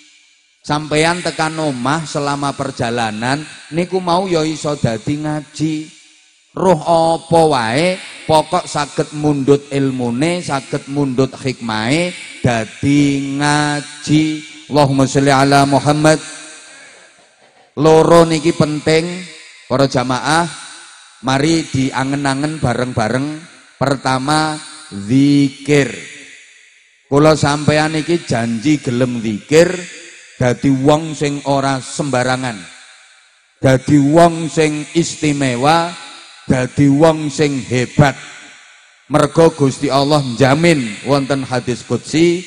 Sampeyan tekan omah selama perjalanan niku mau ya iso dadi ngaji. Roh apa wae pokok saged mundhut ilmune, saged mundhut hikmahe dadi ngaji. Allahumma sholli ala Muhammad. Loro niki penting para jamaah. Mari diangen-angen bareng-bareng. Pertama zikir. Kula sampeyan iki janji gelem zikir dadi wong sing ora sembarangan. Dadi wong sing istimewa, dadi wong sing hebat. Mergo Gusti Allah njamin wonten hadis qudsi,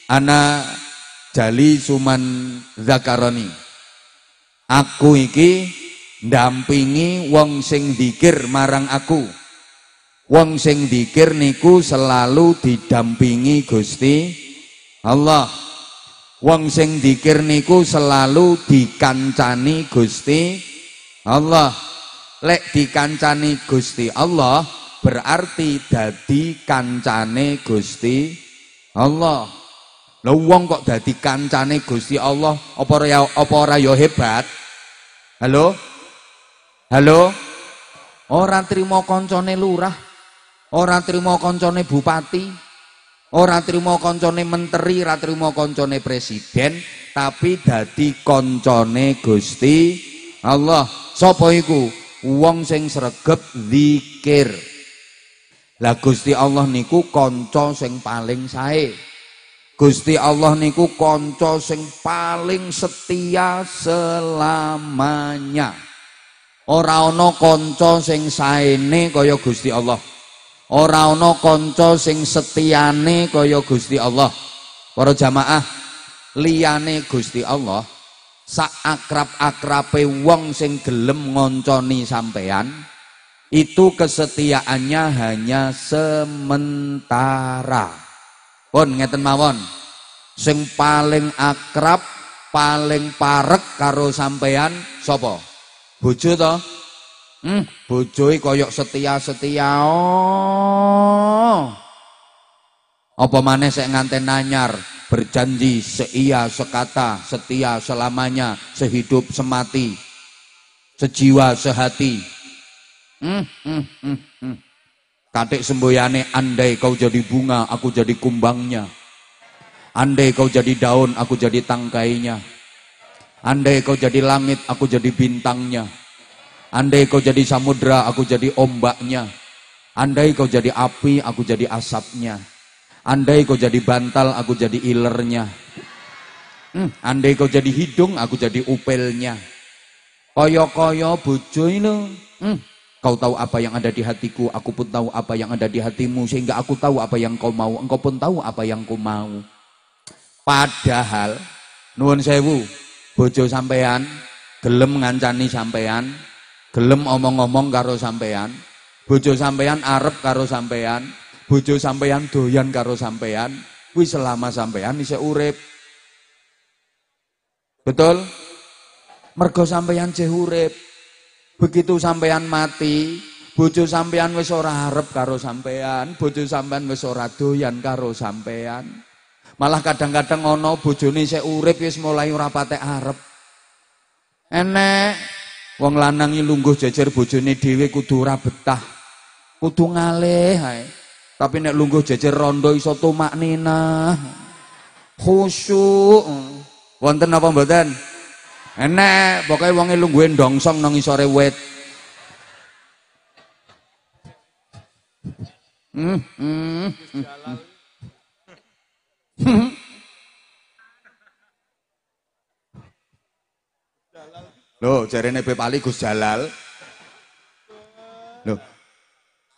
ana jali suman zakaroni. Aku iki ndampingi wong sing zikir marang aku. Wong sing zikir niku selalu didampingi Gusti Allah. Wong sing zikir niku selalu dikancani Gusti Allah. Lek dikancani Gusti Allah berarti dadi kancane Gusti Allah. Lha wong kok dadi kancane Gusti Allah apa ora ya hebat? Halo? Halo? Ora trimo kancane lurah, ora trimo kancane bupati, ora trimo kancane menteri, ora trimo kancane presiden, tapi dadi kancane Gusti Allah. Sapa iku? Wong sing sregep zikir. Lah Gusti Allah niku kanca sing paling sae. Gusti Allah niku kanca sing paling setia selamanya. Ora ana kanca sing saene kaya Gusti Allah. Ora ana kanca sing setiane kaya Gusti Allah. Para jamaah, liyane Gusti Allah, sak akrab-akrabe wong sing gelem ngonconi sampean, itu kesetiaannya hanya sementara. Pun ngeten mawon. Sing paling akrab, paling parek karo sampean sapa? Bojo to? Bojoe koyok setia-setia. Apa maneh sek nganten nanyar, berjanji seia sekata, setia selamanya, sehidup semati, sejiwa sehati. Katik semboyane, andai kau jadi bunga, aku jadi kumbangnya. Andai kau jadi daun, aku jadi tangkainya. Andai kau jadi langit, aku jadi bintangnya. Andai kau jadi samudra, aku jadi ombaknya. Andai kau jadi api, aku jadi asapnya. Andai kau jadi bantal, aku jadi ilernya. Andai kau jadi hidung, aku jadi upelnya. Koyo-koyo bojo ini. Kau tahu apa yang ada di hatiku, aku pun tahu apa yang ada di hatimu. Sehingga aku tahu apa yang kau mau, engkau pun tahu apa yang kau mau. Padahal, nuwun sewu, bojo sampean gelem ngancani sampean, gelem omong-omong karo sampean, bojo sampean arep karo sampean, bojo sampean doyan karo sampean, kuwi selama sampean isih urip. Betul? Mergo sampean isih urip. Begitu sampean mati, bojo sampean wis ora arep karo sampean, bojo sampean wis ora doyan karo sampean. Malah kadang-kadang ono bojone isih urip wis mulai ora patek arep. Enek wong lanang iki lungguh jejer bojone dhewe kudu ora betah. Kudu ngalih ae. Tapi nek lungguh jejer rondo iso tumak ninah. Khusyuk. Wonten apa mboten? Enek pokoke wonge lungguhe ndongsong nang isore wit. Loh, jarene Beb Ali Gus Jalal. Loh.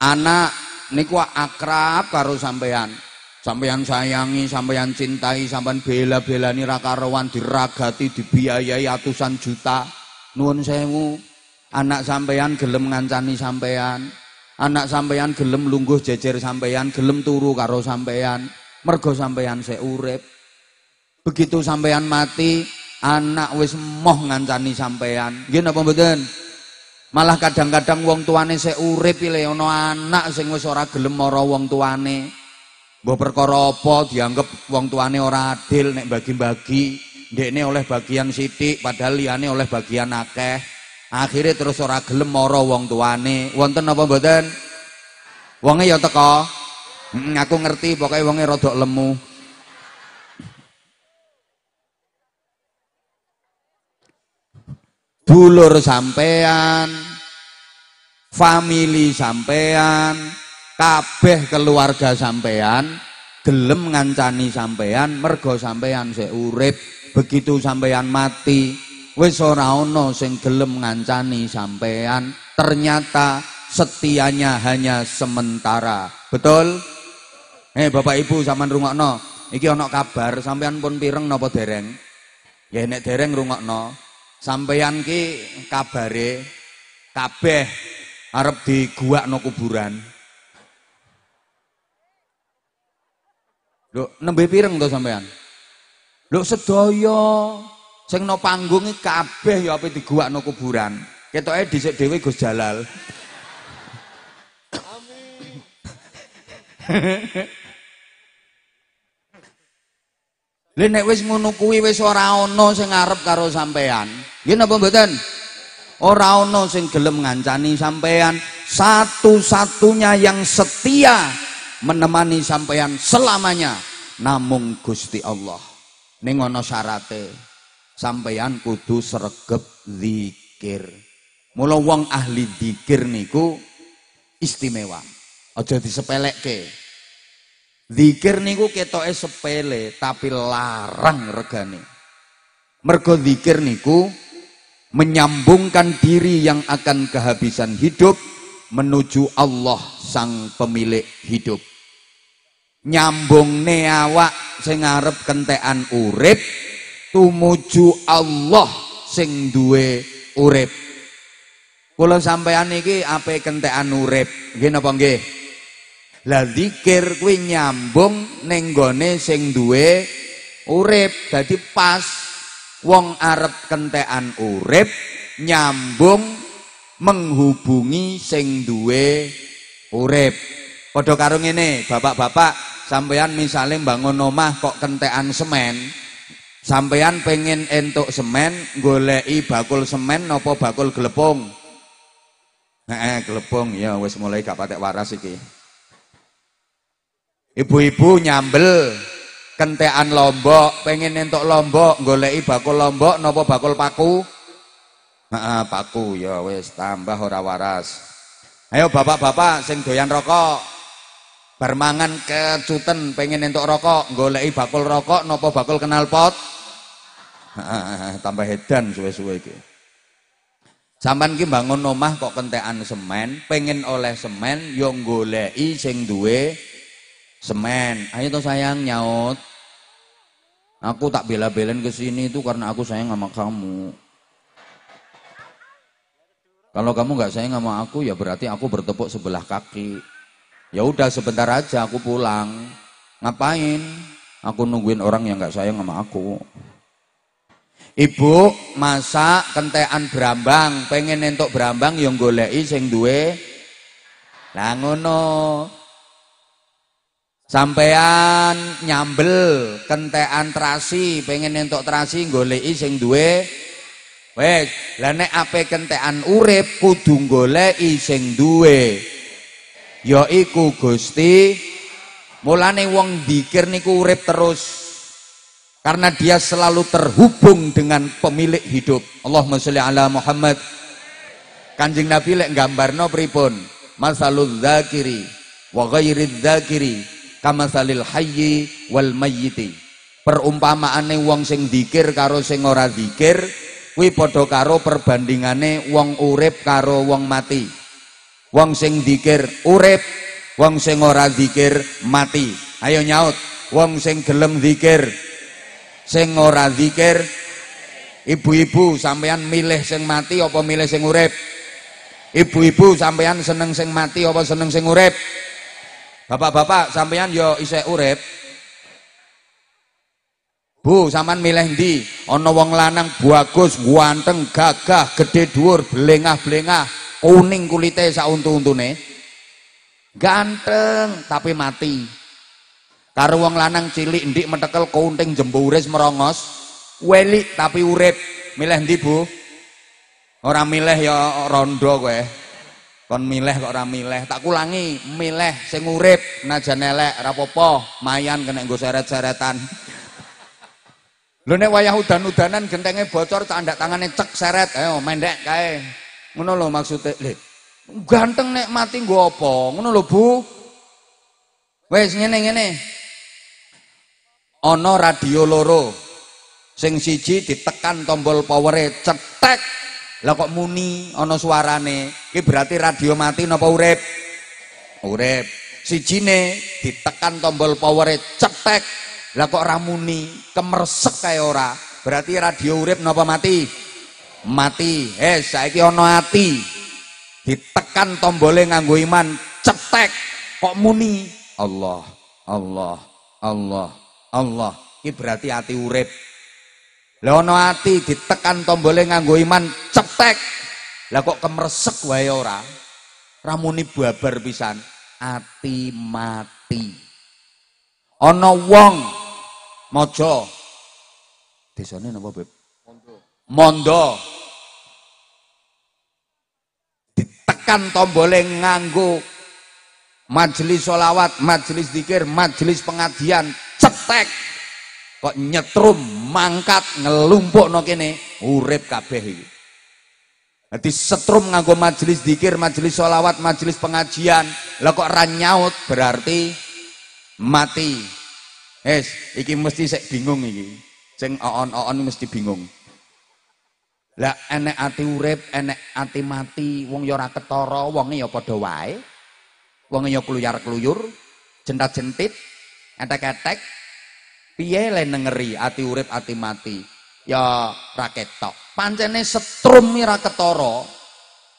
Anak niku akrab karo sampean. Sampean sayangi, sampean cintai, sampean bela-belani ra karuan, diragati, dibiayai atusan juta. Nuwun sewu, anak sampean gelem ngancani sampean. Anak sampean gelem lungguh jejer sampean, gelem turu karo sampean. Mergo sampean sik urip. Begitu sampean mati, anak wis moh ngancani sampean. Nggih napa mboten? Malah kadang-kadang wong tuane sik urip ile ana anak sing wis ora gelem mara wong tuane. Mbok perkara apa dianggap wong tuane ora adil nek bagi-bagi, ndekne oleh bagian sithik padahal liyane oleh bagian akeh. Akhire terus ora gelem mara wong tuane. Wonten apa mboten? Wonge ya teka. Aku ngerti pokoke wonge rada lemu. Dulur sampean, famili sampean, kabeh keluarga sampean gelem ngancani sampean mergo sampean sik urip. Begitu sampean mati wis ora ana sing gelem ngancani sampean. Ternyata setianya hanya sementara. Betul? Bapak Ibu sampean rungokno. Iki ana kabar sampean pun pireng napa dereng? Ya nek dereng rungokno. Sampeyan ki kabare kabeh arep diguakno kuburan. Lho, nembe pireng to sampean? Lho sedaya sing no panggung iki kabeh ya ape diguakno kuburan. Ketoke dhisik dhewe Gus Jalal. Amin. Lha nek wis ngono kuwi wis ora ana sing arep karo sampean. Nggih napa mboten? Ora ana sing gelem ngancani sampean. Satu-satunya yang setia menemani sampean selamanya namung Gusti Allah. Ning ana syarate. Sampean kudu sregep zikir. Mula wong ahli zikir niku istimewa. Aja disepelekke. Zikir niku ketoke sepele tapi larang regane. Mergo zikir niku menyambungkan diri yang akan kehabisan hidup menuju Allah sang pemilik hidup. Nyambungne awak sing arep kentekan urip tumuju Allah sing duwe urip. Kula sampeyan iki ape kentekan urip, nggih napa nggih? Lah zikir kuwi nyambung ning gone sing duwe urip. Dadi pas wong arep kentekan urip nyambung menghubungi sing duwe urip. Padha karo ngene, bapak-bapak, sampeyan misale mbangun omah kok kentekan semen, sampeyan pengen entuk semen, goleki bakul semen napa bakul glepung? Glepung ya wis mulai gak patek waras iki. Ibu-ibu nyambel kentekan lombok, pengen entuk lombok, goleki bakul lombok napa bakul paku? Paku ya wis tambah ora waras. Ayo bapak-bapak sing doyan rokok, bar mangan kecuten pengen entuk rokok, goleki bakul rokok napa bakul knalpot? Tambah edan suwe-suwe iki. Sampeyan ki bangun omah kok kentekan semen, pengen oleh semen yo goleki sing duwe semen. Ayo toh sayang nyaut. Aku tak bela-belain ke sini itu karena aku sayang sama kamu. Kalau kamu nggak sayang sama aku ya berarti aku bertepuk sebelah kaki. Ya udah sebentar aja aku pulang. Ngapain? Aku nungguin orang yang nggak sayang sama aku. Ibu masak kentekan brambang, pengen entuk brambang yang goleki sing duwe. Lah ngono. Sampean nyambel kentekan terasi, pengen entuk terasi goleki sing duwe. Wes, lah nek ape kentekan urip kudu goleki sing duwe. Ya iku Gusti. Mulane wong dzikir niku urip terus. Karena dia selalu terhubung dengan pemilik hidup. Allahumma sholli ala Muhammad. Kanjeng Nabi lek nggambarno pripun? Masalul dzakiri wa ghairidz dzakiri kamasalil hayyi wal mayyiti. Perumpamaane wong sing dzikir karo sing ora dzikir kuwi padha karo perbandingane wong urip karo wong mati. Wong sing dzikir urip, Wong sing ora zikir mati. Ayo nyaut. Wong sing gelem zikir, sing ora zikir. Ibu-ibu sampean milih sing mati apa milih sing urip? Ibu-ibu sampean seneng sing mati apa seneng sing urip? Bapak-bapak sampean yo isih urip. Bu, sampean milih ndi? Ana wong lanang bagus, ganteng, gagah, gede dhuwur, blengah-blengah, kuning kulite sak untu-untune. Ganteng tapi mati. Karo wong lanang cilik ndik metekel kunting jemburis merongos, welik tapi urip. Milih ndi, Bu? Ora milih ya rondo kowe. Kon milih kok ora milih. Tak kulangi, milih sing urip najan elek ora apa-apa, mayan kena nggo seret-seretan. Lho nek wayah udan-udanan gentenge bocor tandak tangane cek seret, ayo mendek kae. Ngono lho maksude. Lho, ganteng nek mati nggo apa? Ngono lho, Bu. Wis ngene-ngene. Ana radio loro. Sing siji ditekan tombol powere cetek. Lah kok muni ana suarane. Iki berarti radio mati napa urip? Urip. Sijine ditekan tombol powere cetek. Lah kok ora muni, kemersek kae ora. Berarti radio urip napa mati? Mati. Saiki ana ati. Ditekan tombole nganggo iman, cetek. Kok muni? Allah, Allah, Allah, Allah. Iki berarti ati urip. Lah ana ati ditekan tombole nganggo iman, cetek. Lah kok kemersek wae ora? Ora muni babar pisan. Ati mati. Ana wong maja desane napa Beb? Mondo ditekan tombole nganggo majelis sholawat, majelis zikir, majelis pengajian, cetek kok nyetrum mangkat ngelumpukno kene urip kabeh iki. Dadi setrum nganggo majelis zikir, majelis sholawat, majelis pengajian, lah kok ra nyaut berarti mati. Iki mesti sik bingung iki. Sing oon-oon mesti bingung. Lah enek ati urip, enek ati mati, wong ya ora ketara, wonge ya padha wae. Wonge ya kluyar-kluyur, jentat-jentit, etek-etek. Piye le nengeri ati urip, ati mati? Ya ra ketok. Pancene setrum ora ketara.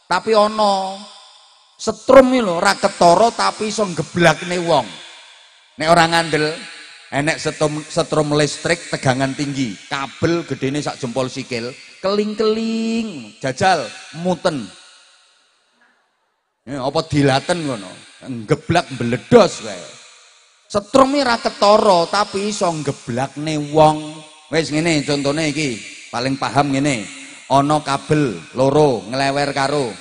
Tapi ana setrum iki lho ra ketara tapi iso geblakne wong. Nek ora ngandel enek setrum listrik tegangan tinggi, kabel gedene sak jempol sikil, keling-keling, jajal muten. Apa dilaten ngono, geblak mbledos wae. Setrum iki ra ketara tapi iso geblakne wong. Wis ngene contone iki, paling paham ngene. Ana kabel loro nglewer karo.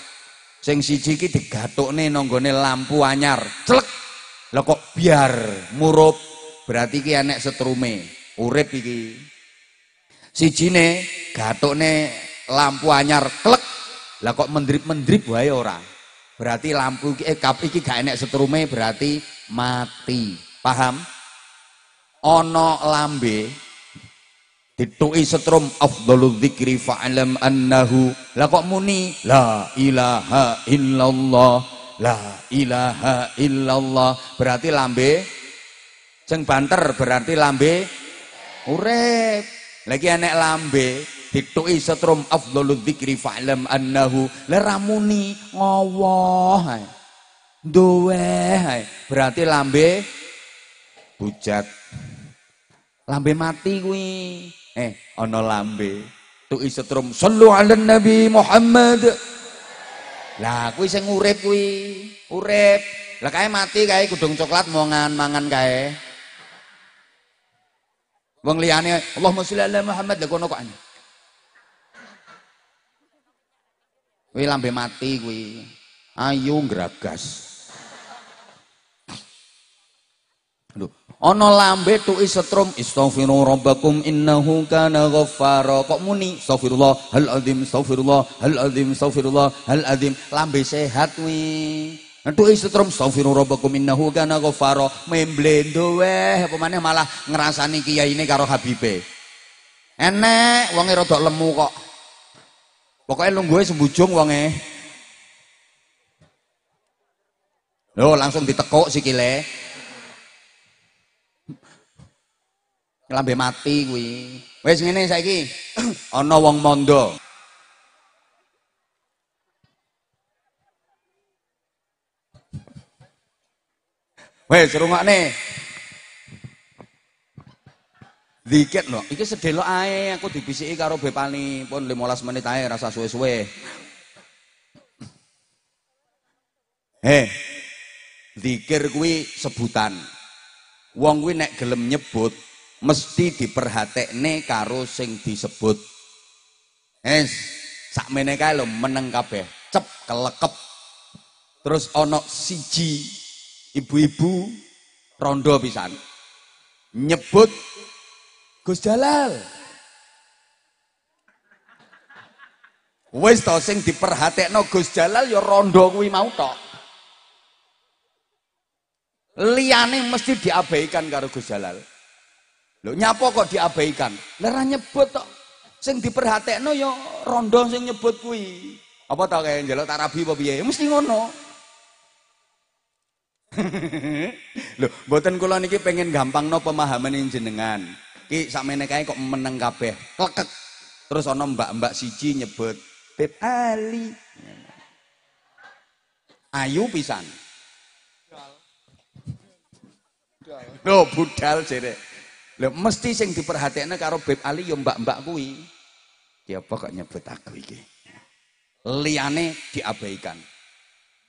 Sing siji iki digathukne nang nggone lampu anyar. Clek. Lah kok biar murup. Berarti iki enek setrume, urip iki. Sijine gathukne lampu anyar klek. Lah kok mendrip-mendrip wae ora. Berarti lampu iki gak enek setrume berarti mati. Paham? Ana lambe dituki setrum afdhalul dzikri fa'lam annahu. Lah kok muni la ilaha illallah, la ilaha illallah. Berarti lambe sing banter berarti lambe urip. Lagi enek lambe dituki setrum afdhalul dzikri fa'lam annahu. Lah ramuni ngowoh ae. Duwe ae. Berarti lambe bujat. Lambe mati kuwi. Ana lambe tuki setrum sallu ala nabi Muhammad. Lah kuwi sing urip kuwi, urip. Lah kae mati kae kudung coklat mau mangan kae. Wong liyane Allahumma sholli ala Muhammad lha kono kok ana. Kuwi lambe mati kuwi. Ayu ngragas. Lho, ana lambe tuki setrum istaghfiru rabbakum innahu kana ghaffara. Kok muni astaghfirullah hal azim, astaghfirullah hal azim, astaghfirullah hal azim. Lambe sehat kuwi. Tuki setrum astaghfiru rabbakum innahu kana ghaffara. Memblendo weh apa maneh malah ngrasani kiyaine karo habibe. Enek wonge rada lemu kok. Pokoke lungguhe sembujung wonge. Lho langsung ditekuk sikile. Lambe mati kuwi. Wis ngene saiki. Ana wong mondo. Wes rungokne. Dikit lho, iki sedelok ae aku dibisiki karo Bepani pun 15 menit ae rasa suwe-suwe. Zikir kuwi sebutan. Wong kuwi nek gelem nyebut mesti diperhatekne karo sing disebut. Sakmene kae lho meneng kabeh, cep kelekep. Terus ana siji ibu-ibu rondo pisan. Nyebut Gus Jalal. Wis to sing diperhatekno Gus Jalal ya rondo kuwi mau tok. Liyane mesti diabaikan karo Gus Jalal. Lho nyapa kok diabaikan? Lah ra nyebut tok. Sing diperhatekno ya rondo sing nyebut kuwi. Apa to kaya njaluk tarabi apa piye? Mesti ngono. Lho, mboten kula niki pengen gampangno pemahaman jenengan. Ki sakmene kae kok meneng kabeh. Klekek. Terus ana mbak-mbak siji nyebut Beb Ali. Ayu pisan. Lho, budal jere. Lho, mesti sing diperhatekne karo Beb Ali ya mbak-mbak kuwi. Ki apa kok nyebut aku iki? Liyane diabaikan.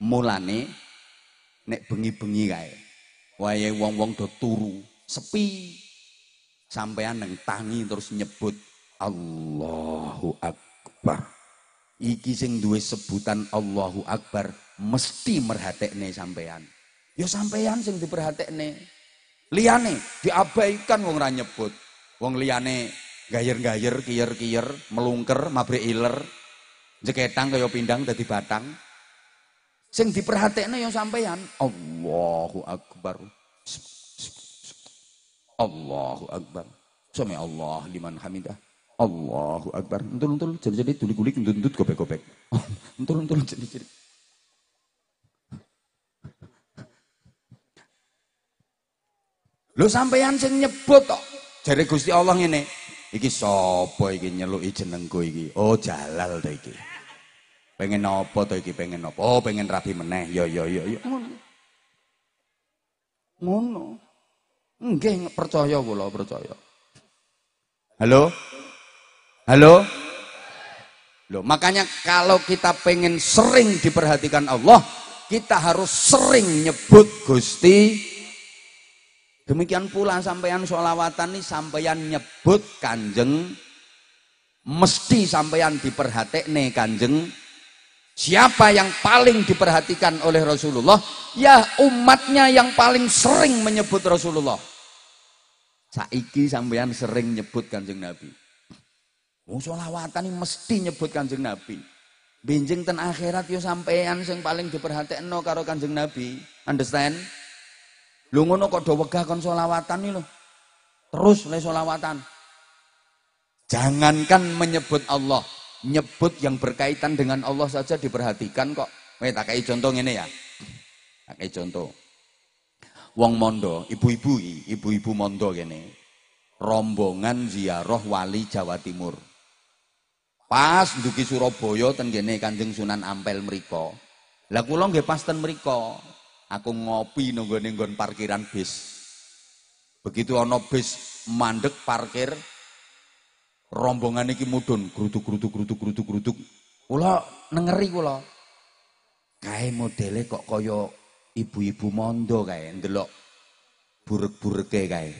Mulane nek bengi-bengi kae wayahe wong-wong do turu, sepi. Sampean nang tangi terus nyebut Allahu Akbar. Iki sing duwe sebutan Allahu Akbar mesti merhatekne sampean. Ya sampean sing diperhatekne. Liyane diabaikan wong ra nyebut. Wong liyane gayer-gayer, kiyer-kiyer, melungker, mabrek iler, jeketang kaya pindang dadi batang. Sing diperhatekne ya sampean. Allahu Akbar. Allahu Akbar. Sami Allah liman hamidah. Allahu Akbar. Entul-entul jadi gulik-gulik ndut gobek-gobek. Entul-entul jadi. Lho sampeyan sing nyebut kok. Jare Gusti Allah ngene. Iki sapa iki nyeluki jenengku iki? Oh Jalal to iki. Pengen apa to iki? Pengen apa? Oh pengen rabi meneh. Ya. Ngono. Nggih percaya kula, percaya. Halo? Loh, makanya kalau kita pengen sering diperhatikan Allah, kita harus sering nyebut Gusti. Demikian pula sampeyan sholawatan nih sampeyan nyebut Kanjeng, mesti sampeyan diperhatekne Kanjeng. Siapa yang paling diperhatikan oleh Rasulullah? Ya umatnya yang paling sering menyebut Rasulullah. Saiki sampeyan sering nyebut Kanjeng Nabi. Wong sholawatan ini mesti nyebut Kanjeng Nabi. Benjing ten akhirat yo sampeyan sing paling diperhatekno karo Kanjeng Nabi. Understand? Lu ngono kok do wegah kon sholawatan nih lo. Terus le sholawatan. Jangankan menyebut Allah. Nyebut yang berkaitan dengan Allah saja diperhatikan kok. Tak kei contoh ngene ya. Tak kei contoh. Wong mondo, ibu-ibu mondo kene. Rombongan ziarah wali Jawa Timur. Pas ndugi Surabaya ten kene Kanjeng Sunan Ampel mriko. Lah kula nggih pas ten mriko. Aku ngopi nunggone nggon parkiran bis. Begitu ana bis mandek parkir, rombongan iki mudhun gruduk. Kula nengeri kula. Kae modele kok kaya ibu-ibu mondo kae, ndelok burek-bureke kae.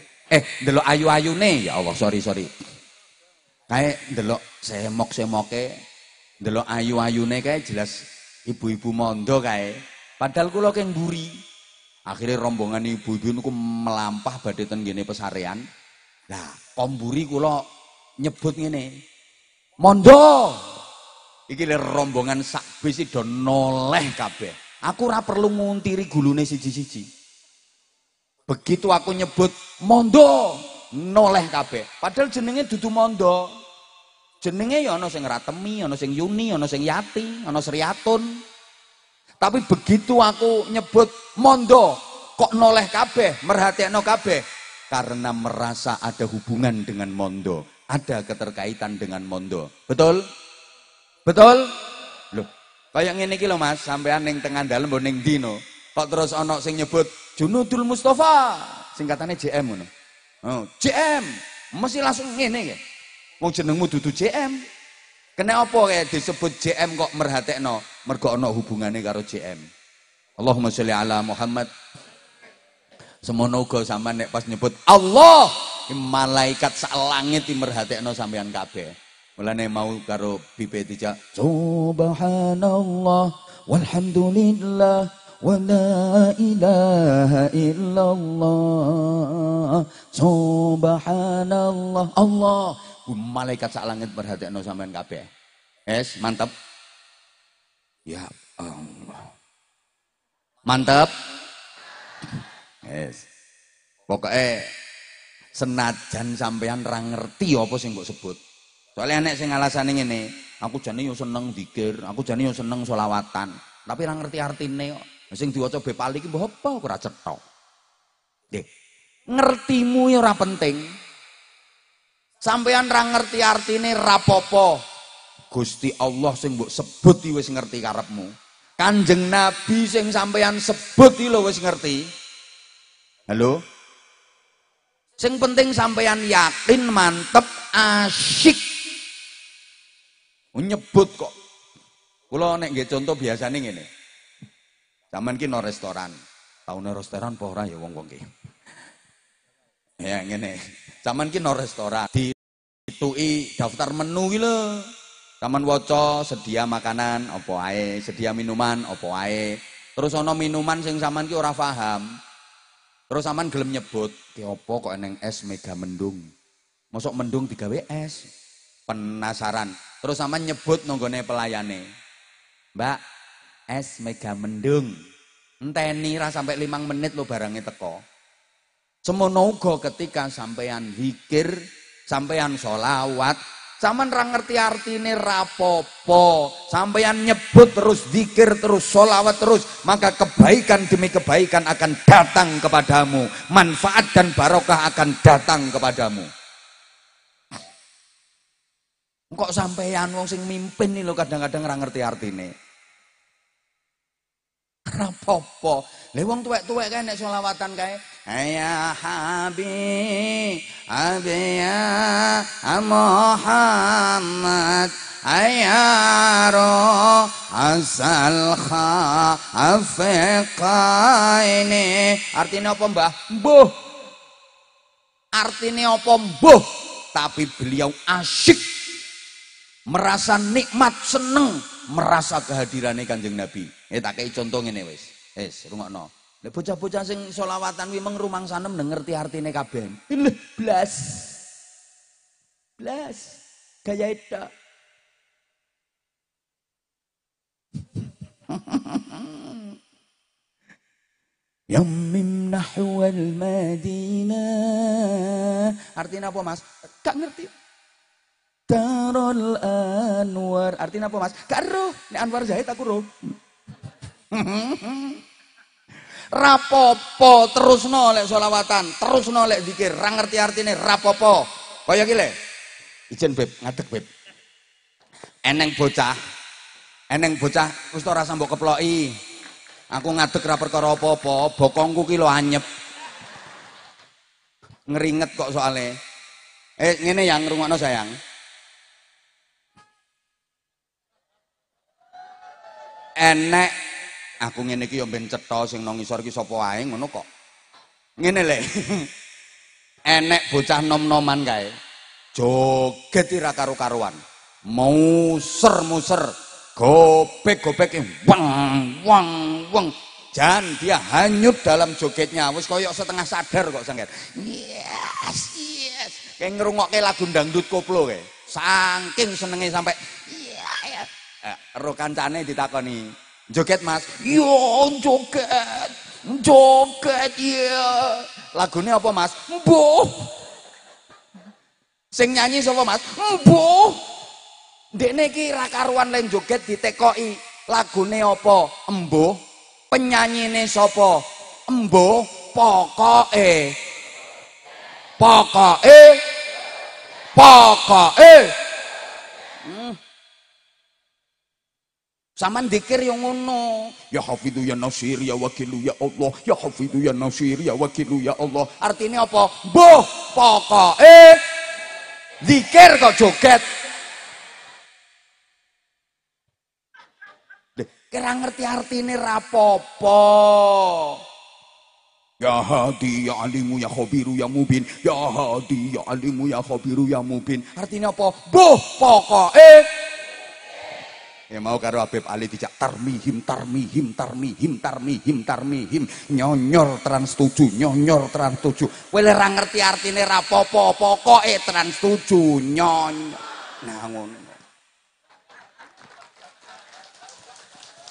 Ndelok ayu-ayune, ya Allah, sorry. Kae ndelok semok-semoke, ndelok ayu-ayune kae jelas ibu-ibu mondo kae. Padahal kula keng mburi. Akhirnya rombongan ibu-ibu niku melampah badhe ten ngene pesarean. Lah, komburi kula nyebut ngene. Mondo. Iki le rombongan sak bis do noleh kabeh. Aku ora perlu nguntiri gulune siji-siji. Begitu aku nyebut mondo, noleh kabeh. Padahal jenenge dudu mondo. Jenenge ya ana sing Ratemi, ana sing Yuni, ana sing Yati, ana Sriatun. Tapi begitu aku nyebut mondo, kok noleh kabeh, merhatekno kabeh. Karena merasa ada hubungan dengan mondo. Ada keterkaitan dengan mondo. Betul? Betul? Loh, kayak ngene iki lho Mas, sampean ning tengah dalem mbok ning ndi no. Kok terus ana sing nyebut Junudul Mustafa, singkatannya JM ngono. Oh, JM, mesti langsung ngene ya. Wong jenengmu dudu JM. Kena apa kayak disebut JM kok merhatekno? Mergo ana hubungane karo JM. Allahumma sholli ala Muhammad. Semono uga sampean nek pas nyebut Allah, malaikat sak langit merhatekno sampean kabeh. Mulane mau karo bibit dijak subhanallah walhamdulillah wa la ilaha illallah subhanallah Allah. Malaikat sak langit merhatekno sampean kabeh. Es, mantap. Ya Allah. Mantap. Es. Pokoknya senajan sampean ra ngerti apa sing mbok sebut. Soalnya nek sing alasane ngene, aku jane yo seneng dzikir, aku jane yo seneng selawatan, tapi ra ngerti artine kok. Sing diwaca bepali iki mbok apa ora cetha. Nggih. Ngertimu yo ora penting. Sampean ra ngerti artine rapopo. Gusti Allah sing mbok sebut iki wis ngerti karepmu. Kanjeng Nabi sing sampean sebut iki lho wis ngerti. Halo? Sing penting sampean yakin, mantep, asyik. Nyebut kok. Kula nek nggih contoh biasane ngene. Sampeyan ki no restoran. Taune restoran apa ora ya wong-wong ki. Ya ngene. Sampeyan ki no restoran, dituki daftar menu ki lho. Sampeyan waca sedia makanan apa ae, sedia minuman apa ae. Terus ana minuman sing sampeyan ki ora paham. Terus sampeyan gelem nyebut, ki apa kok eneng es mega mendung. Mosok mendung digawe es. Penasaran. Terus sampeyan nyebut nanggone pelayane. Mbak, es mega mendung. Enteni ra sampai 5 menit lo barangnya teko. Semono uga ketika sampeyan zikir, sampeyan sholawat, sampeyan ra ngerti artine rapopo, sampeyan nyebut terus zikir terus sholawat terus, maka kebaikan demi kebaikan akan datang kepadamu, manfaat dan barokah akan datang kepadamu. Kok sampeyan wong sing mimpin nih lo kadang-kadang ra ngerti artine. Rapopo. Lha wong tuwek-tuwek kae nek selawatan kae, ya habib, ya Muhammad, ya roh asal khafiqaini. Artinya apa, Mbah? Mbuh. Artinya apa, mbuh? Tapi beliau asyik, merasa nikmat, seneng, merasa kehadirannya Kanjeng Nabi. Tak kei contoh ngene wis. Wis rungokno. Lek bocah-bocah sing selawatan kuwi meng rumangsanem ngerti artine kabeh. Lho, blas. Blas. Gaya itu. Yammim nahwal Madinah. Artinya apa, Mas? Gak ngerti. Darul Anwar. Artinya apa, Mas? Gak roh. Nek Anwar Zahid aku roh. Rapopo terus nolek solawatan, terus nolek zikir, ra ngerti artine rapopo. Kaya iki le. Ijen Beb, ngadeg Beb. Eneng bocah wis ora sambok keploki. Aku ngadeg ra perkara apa-apa, bokongku ki lho anyep. Ngeringet kok soalnya. Ngene yang ngrungokno sayang. Enek aku ngene iki yo ben cetha sing nang ngisor ki sapa wae ngono kok. Ngene le. Enek bocah nom-noman kae. Joget ira karo-karuan. Muser-muser, gobek-gobek wang wang wang. Jan dia hanyut dalam jogetnya, wis koyok setengah sadar kok sengket. Yes, yes. Kayak ngrungokke lagu dangdut koplo kae. Saking senenge sampai ro kancane ditakoni, joget Mas? Yo joget, joget ya. Lagune apa Mas? Mbuh. Sing nyanyi sapa Mas? Mbuh. Ndekne iki ra karuan len joget ditekoki. lagune apa? Embuh. Penyanyine sapa? Embuh. Pokoke Saman dikir yang ngono. Ya Hafidhu ya Nasir ya Wakilu ya Allah. Ya Hafidhu ya Nasir ya Wakilu ya Allah. Artinya apa? Boh pokoke dikir kok joget. Kira ngerti artine rapopo. Ya Hadi ya Alimu ya Khobiru ya Mubin. Ya Hadi ya Alimu ya Khobiru ya Mubin. Artinya apa? Boh pokoke ya mau karo Habib Ali dijak tarmihim nyonyor trans 7 kowe le ra ngerti artine rapopo pokoke trans 7 nyonyor nah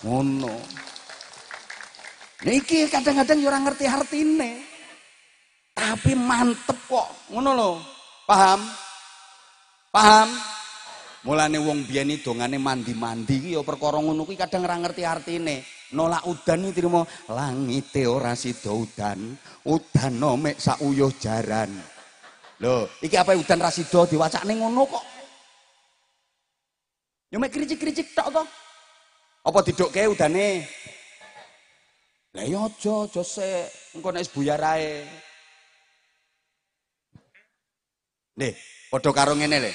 ngono niki kadang-kadang yo ora ngerti artine tapi mantep kok ngono lho paham mulane wong biyen iki dongane mandi-mandi iki ya perkara ngono kuwi kadang ora ngerti artine. Nolak udan iki trimo langite ora sida udan mek sak uyuh jaran. Lho, iki apa udan ra sida diwacane ngono kok. Ya mek kricik-kricik tok to. Apa didukke udane? Lah ya aja sik, engko nek wis buyar ae. Nih, padha karo ngene lho.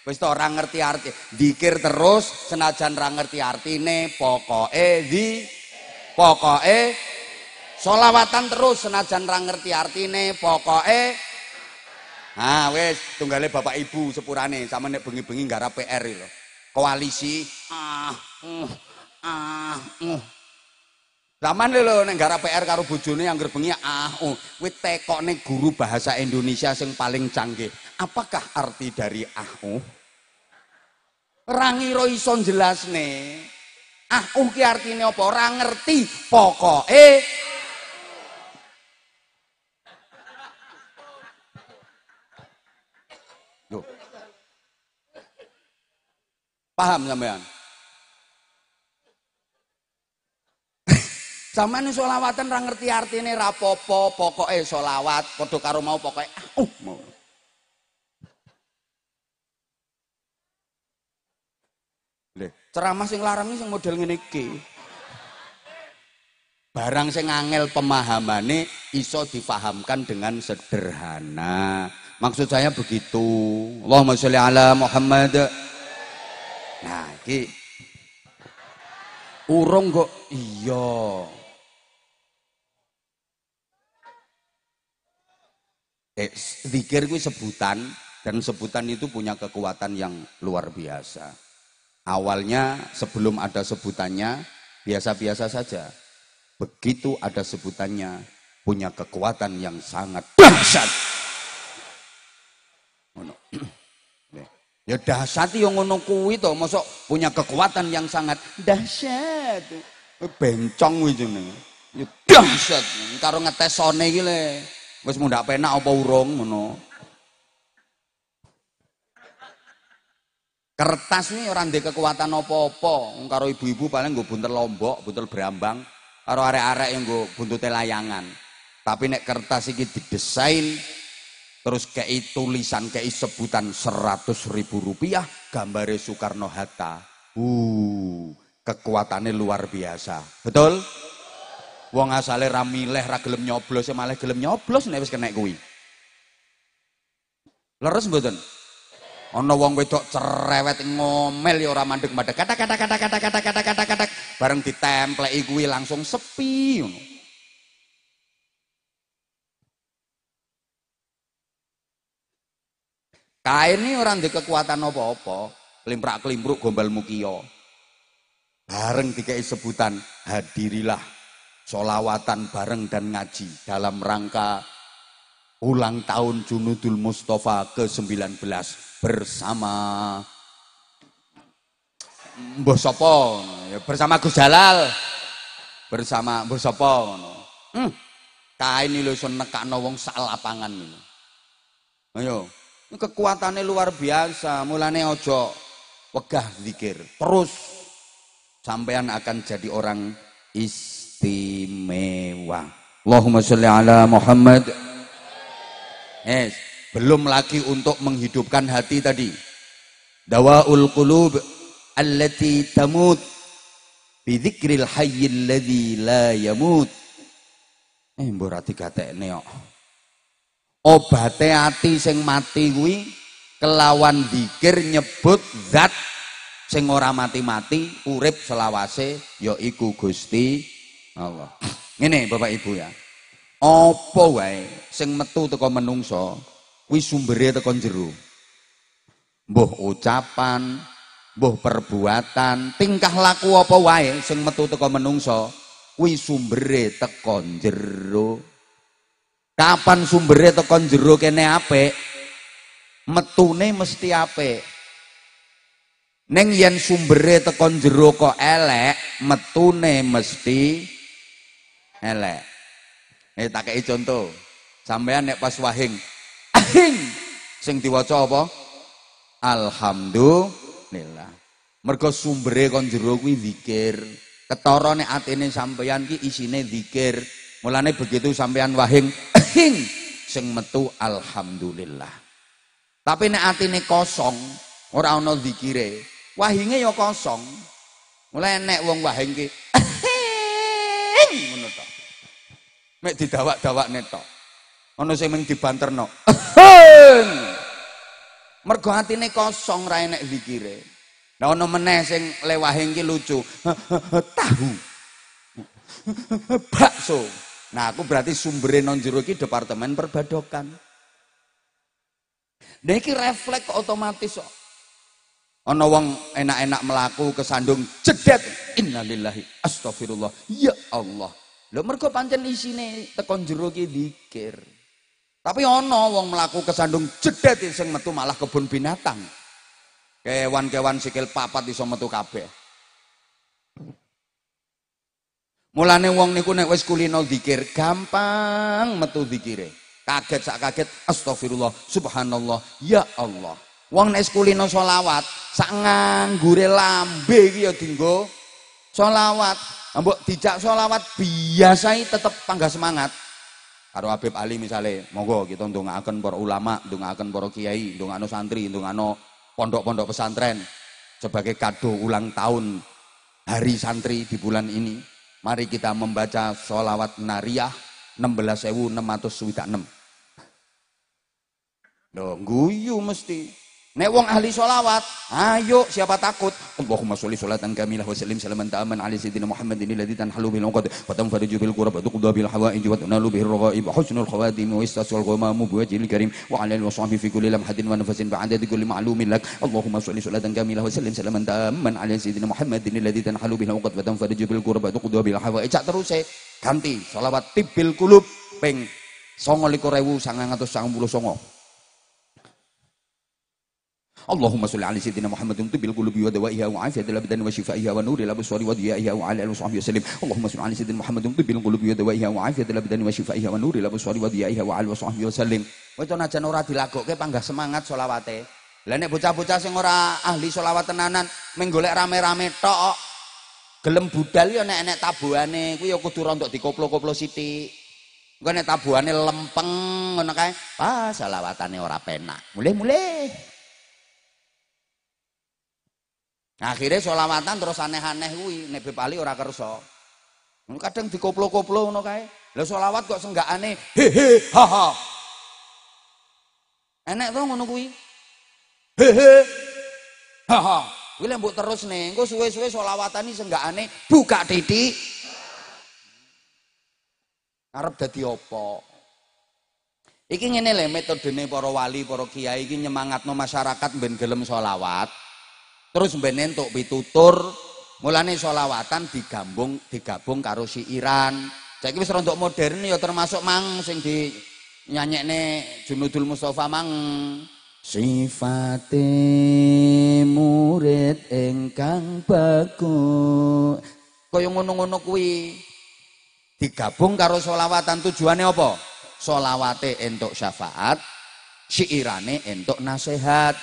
Wis to ora ngerti arti dikir terus senajan ra ngerti artine pokoke selawatan terus senajan ra ngerti artine pokoke wis tunggale bapak ibu sepurane sama nek bengi-bengi nggarap PR lho koalisi zaman lho nek nggarap PR karo bojone angger bengi kuwi tekokne guru bahasa Indonesia sing paling canggih. Apakah arti dari ora ngira iso jelasne. Ki artine apa? Ora ngerti pokoke. Loh. Paham sampean? Sampeyan selawatan ora ngerti artine rapopo, pokoke selawat padha karo mau pokoke mau. Ceramah sing larang sing model ngene iki. Barang sing angel pemahamane iso difahamkan dengan sederhana. Maksud saya begitu. Allahumma sholli ala Muhammad. Nah, iki urung kok iya. Zikir kuwi sebutan dan sebutan itu punya kekuatan yang luar biasa. Awalnya sebelum ada sebutannya biasa-biasa saja. Begitu ada sebutannya punya kekuatan yang sangat dahsyat. Ya dahsyat yo ngono kuwi to, mosok punya kekuatan yang sangat dahsyat. Bencong kuwi jenenge. Ya dahsyat karo ngetesone iki le. Wis mundak penak apa urung ngono. Kertas ini orang di kekuatan apa-apa. Karo ibu-ibu paling nggo buntel lombok, buntel brambang, karo arek-arek yang nggo buntute layangan. Tapi nek kertas iki didesain terus kei tulisan, kei sebutan 100.000 rupiah, gambare Soekarno Hatta. Kekuatannya luar biasa. Betul? Wong asale ra milih, ra gelem nyoblos, malah gelem nyoblos nek wis kenek kuwi. Leres mboten? Ana wong wedok cerewet ngomel ya ora mandeg-mandeg kata bareng ditempleki kuwi langsung sepi ngono. Kain ini ora ndek kekuatan apa-apa, klimprak-klimpruk gombal mukia. Bareng dikei sebutan hadirilah sholawatan bareng dan ngaji dalam rangka ulang tahun Junudul Mustafa ke-19 bersama Mbah Sopo, bersama Gus Jalal, bersama Mbah Sopo. Kain ini lho iso nekakno wong sak lapangan ini. Ayo, ini kekuatannya luar biasa. Mulane ojo wegah zikir, terus sampean akan jadi orang istimewa. Allahumma sholli ala Muhammad. Belum lagi untuk menghidupkan hati tadi. Dawaul qulub allati tamut bi dzikril hayyil ladzi la yamut. Mbok ra digatekne kok. Obate ati sing mati kuwi kelawan zikir nyebut zat sing ora mati-mati urip selawase yaiku Gusti Allah. Ngene Bapak Ibu ya. Apa wae sing metu teko menungso kuwi sumbere teko jero. Mbuh ucapan, mbuh perbuatan, tingkah laku apa wae sing metu teko menungso kuwi sumbere teko jero. Kapan sumbere teko jero kene apik, metune mesti apik. Ning yen sumbere teko jero kok elek, metune mesti elek. Tak kei contoh. Sampean nek pas wahing, ahing sing diwaca apa? Alhamdulillah. Mergo sumbere kon jero kuwi zikir. Ketara nek atine sampeyan ki isine zikir. Mulane begitu sampeyan wahing, ahing sing metu alhamdulillah. Tapi nek atine kosong, ora ana zikire, wahinge ya kosong. Mulane nek wong wahing ki ahing ngono to. Mek didawak-dawak netok. Ana sing mung dibanterno. Mergo atine kosong ra enek zikire. Lah ana meneh sing lewahing ki lucu. Tahu. Bakso. Nah, aku berarti sumbere nang jero iki departemen perbadokan. Nah iki refleks otomatis kok. Ana wong enak-enak melaku kesandung jedet. Innalillahi astagfirullah. Ya Allah. Lho mergo pancen isine tekon jero ki zikir. Tapi ana wong mlaku kesandung jedet sing metu malah kebun binatang. Kewan-kewan sikil papat iso metu kabeh. Mulane wong niku nek wis kulino zikir gampang metu zikire. Kaget sak kaget astagfirullah subhanallah ya Allah. Wong nek kulino selawat sak nganggure lambe iki ya dienggo selawat. Mbok dijak sholawat biasai tetep panggah semangat. Karo Habib Ali misalnya, monggo kita ndongaaken para ulama, ndongaaken para kiai, ndongakno santri, ndongakno pondok-pondok pesantren sebagai kado ulang tahun hari santri di bulan ini. Mari kita membaca sholawat nariyah 16.606. Loh, guyu mesti. Nek wong ahli sholawat, ayo siapa takut? Allahumma sholli sholatan kamilah wa sallim salaman ta'aman ala sayyidina Muhammadin alladzi tanhalu bil 'uqad wa tanfariju bil qurab wa tuqda bil hawaij wa tunalu bihi ar-raghaib wa husnul khawatim wa istasqal ghamamu bi wajhil karim wa 'ala alihi wa sahbihi fi kulli lamhatin wa nafasin ba'da kulli ma'lumin lak. Allahumma sholli sholatan kamilah wa sallim salaman ta'aman ala sayyidina Muhammadin alladzi tanhalu bil 'uqad wa tanfariju bil qurab wa tuqda bil hawaij. Cak teruse ganti sholawat tibbil qulub ping 2999. Allahumma sholli ala sayyidina Muhammadin tibbil qulubi wa dawaiha wa afiyatil abdani wa shifaiha wa nuril absari wa diyaiha wa ala alihi wa sahbihi wasallim. Allahumma sholli ala sayyidina Muhammadin tibbil qulubi wa dawaiha wa afiyatil abdani wa shifaiha wa nuril absari wa diyaiha wa ala alihi wa sahbihi wasallim. Kowe najan ora dilagokke panggah semangat sholawate. Lah nek bocah-bocah sing ora ahli sholawat tenanan mung golek rame-rame tok gelem budal ya nek tabuhane kuwi ya kudu rontok dikoplo-koplo sithik. Engko nek tabuhane lempeng ngono kae, pas sholawatane ora penak. Mulih-mulih. Akhirnya sholawatan terus aneh-aneh kuwi nek Bepali ora kersa. Kadang dikoplo-koplo ngono kae. Lah sholawat kok senggakane hehe haha. Enek to ngono kuwi. Hehe haha. Kuwi lek mbok terusne, engko suwe-suwe sholawatan iki senggakane buka titik. Arep dadi apa? Iki ngene lho metodene para wali, para kiai iki nyemangatno masyarakat ben gelem sholawat. Terus ben entuk pitutur, mulane sholawatan digabung karo siiran. Saiki wis rontok modern ya termasuk mang sing dinyanyekne Junudul Mustafa mang sifate murid ingkang bagus. Kaya ngono-ngono kuwi digabung karo sholawatan. Tujuane apa? Sholawate entuk syafaat, siirane entuk nasihat.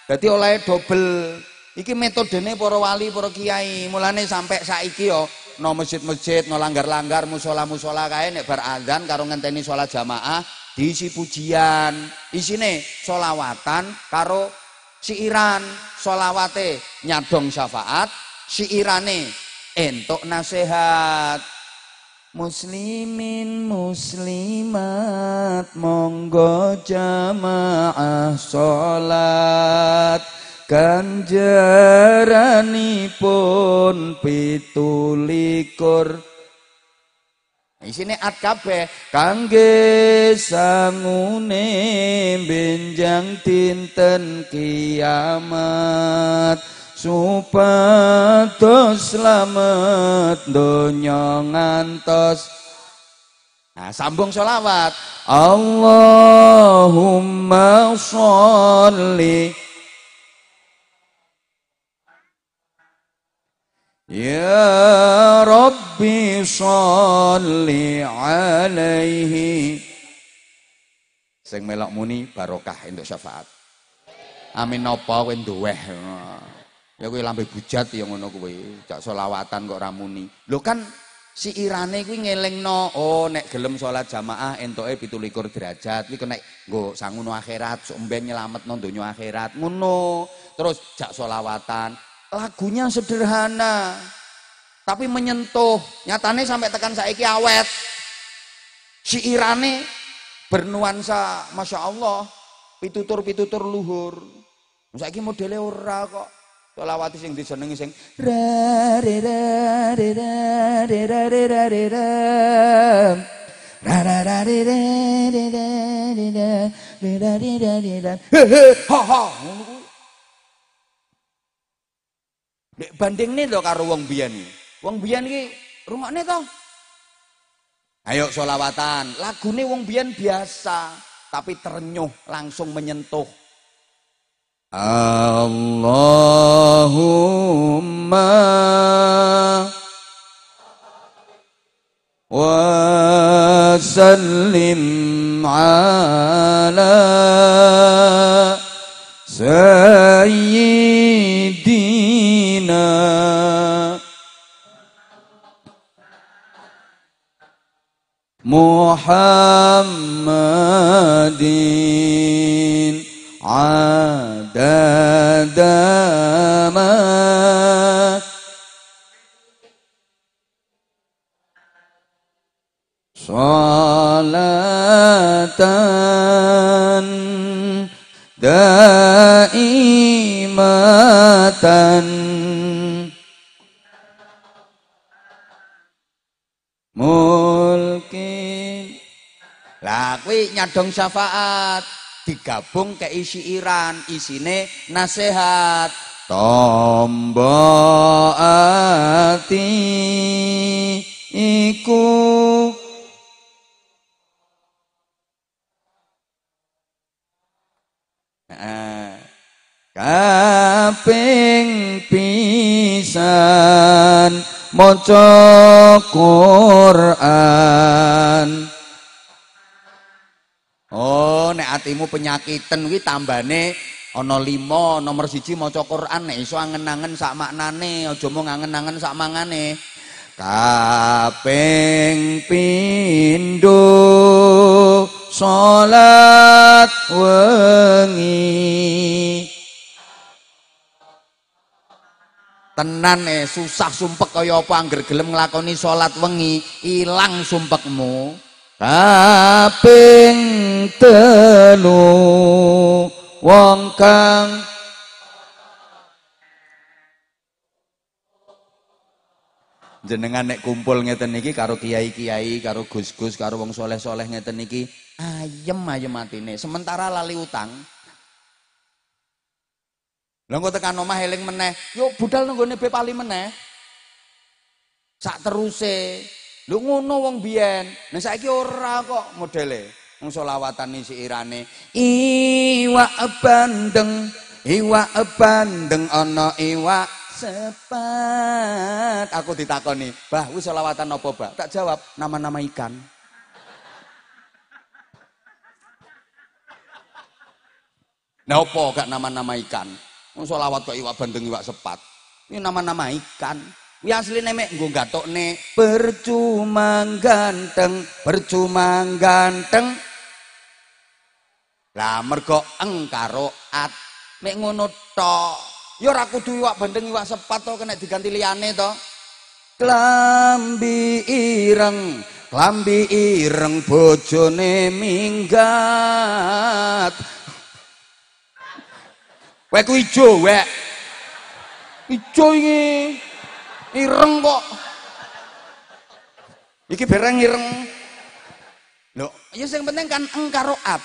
Dadi oleh double. Iki metodene para wali, para kiai. Mulane sampai saiki yo no masjid-masjid, no langgar-langgar, musola-musola kae nek bar adzan karo ngenteni salat jamaah diisi pujian. Isine solawatan karo siiran. Solawate nyadong syafaat, siirane entuk nasihat. Muslimin muslimat monggo jamaah salat ganjaranipun 17. Isine at kabeh kangge sangune benjang dinten kiamat supados slamet donya ngantos. Nah, sambung sholawat. Allahumma sholli ya Rabbi sholli alaihi. Sing melok muni barokah entuk syafaat. Amin napa kowe nduweh. Ya kowe lambe bujat ya ngono kuwi. Jak selawatan kok ora muni. Lho kan siirane kuwi ngelingno, oh nek gelem salat jamaah entuke 17 derajat. Kuwi nek nggo sangono akhirat, sok mben nyelametno donya akhirat. Ngono. Terus jak selawatan. Lagunya sederhana tapi menyentuh. Nyatane sampai tekan saiki awet. Siirane bernuansa Masya Allah, pitutur-pitutur luhur. Saiki modele ora kok. Selawat sing disenengi sing ra re ra re ra re ra re ra re ra ra ra ra re ra re ra re ra re ra re ra re ra ha ha. Nek bandingne lho karo wong biyen. Wong biyen iki rungokne to. Ayo sholawatan, lagune wong biyen biasa tapi terenyuh langsung menyentuh. Allahumma wa sallim ala sayyidina Muhammadin adadama salatan daimatan mulkin. Lah kuwi nyadong syafaat digabung ke isi iran, isine nasihat. Tombo ati iku kaping pisan maca Quran. Oh, nek atimu penyakiten kuwi tambane ana 5, nomor 1 maca Quran, nek iso angen-angen sak maknane, aja mung angen-angen sak mangane. Kaping pindho salat wengi. Tenan susah sumpek kaya apa angger gelem nglakoni salat wengi, ilang sumpekmu. Kaping 3 wong kang jenengan nek kumpul ngeten niki karo kiai-kiai, karo gus-gus, karo wong soleh-soleh ngeten niki ayem-ayem atine, sementara lali utang. Lha engko tekan omah eling meneh, yo budal nenggone Bepali meneh. Sak teruse. Lho ngono wong biyen. Nah saiki ora kok modele. Wong selawatan isi irane. Iwak bandeng ana iwak sepat. Aku ditakoni, "Bah, wis selawatan apa, Bah?" Tak jawab, nama-nama ikan. Nah, apa gak nama-nama ikan? Selawat kok iwak bandeng iwak sepat. Ini nama-nama ikan. Ya asline mek nggo gatokne percuma ganteng, percuma ganteng. Lah mergo eng karo at mek ngono tok. Ya ora kudu iwak bandeng iwak sepat to kena diganti liyane to. Klambi ireng bojone minggat. Wek ku ijo wek. Ijo iki. Ireng kok. Iki bereng ireng. Lho, ya sing penting kan eng karo at.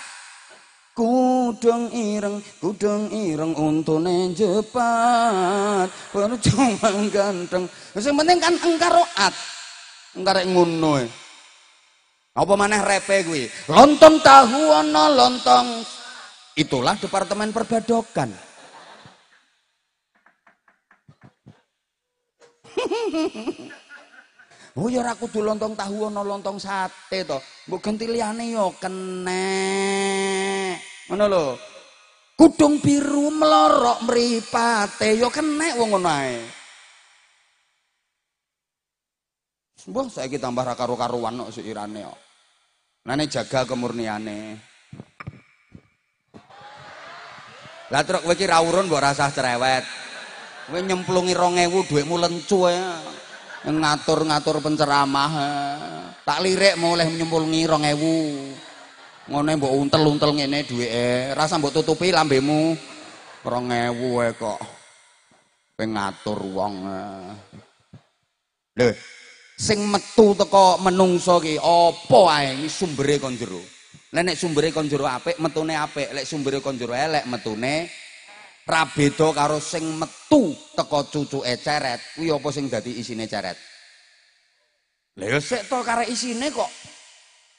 Kudung ireng untune jepat, percuma ganteng. Sing penting kan eng karo at. Engkarek ngono e. Apa maneh repe kuwi? Lontong tahu ana lontong. Itulah departemen perbadokan. Oh ya ora kudu lontong tahu ana lontong sate to. Mbok ganti liyane ya kenek. Ngono lho. Kudung biru melorok mripate ya kenek wong ngono ae. Mbah saiki tambah ra karo-karuan kok sikirane kok. Nane jaga kemurniane. Lah truk kowe iki ra urun mbok rasah cerewet. Kowe nyemplungi 2000 dhuwitmu lencu ae. Ngatur-ngatur penceramah. Tak lirik mulai nyemplungi 2000. Ngene mbok untel-untel ngene dhuwike. Rasa mbok tutupi lambemu. 2000 ae kok. Kowe ngatur wong. Lho, sing metu teko menungso ki apa ae iki sumbere kon jero. Lah nek sumbere kon jero apik, metune apik. Lek sumbere kon jero elek, metune ra beda karo sing metu teko cucuke ceret. Kuwi apa sing dadi isine ceret? Lah ya sik to karek isine kok.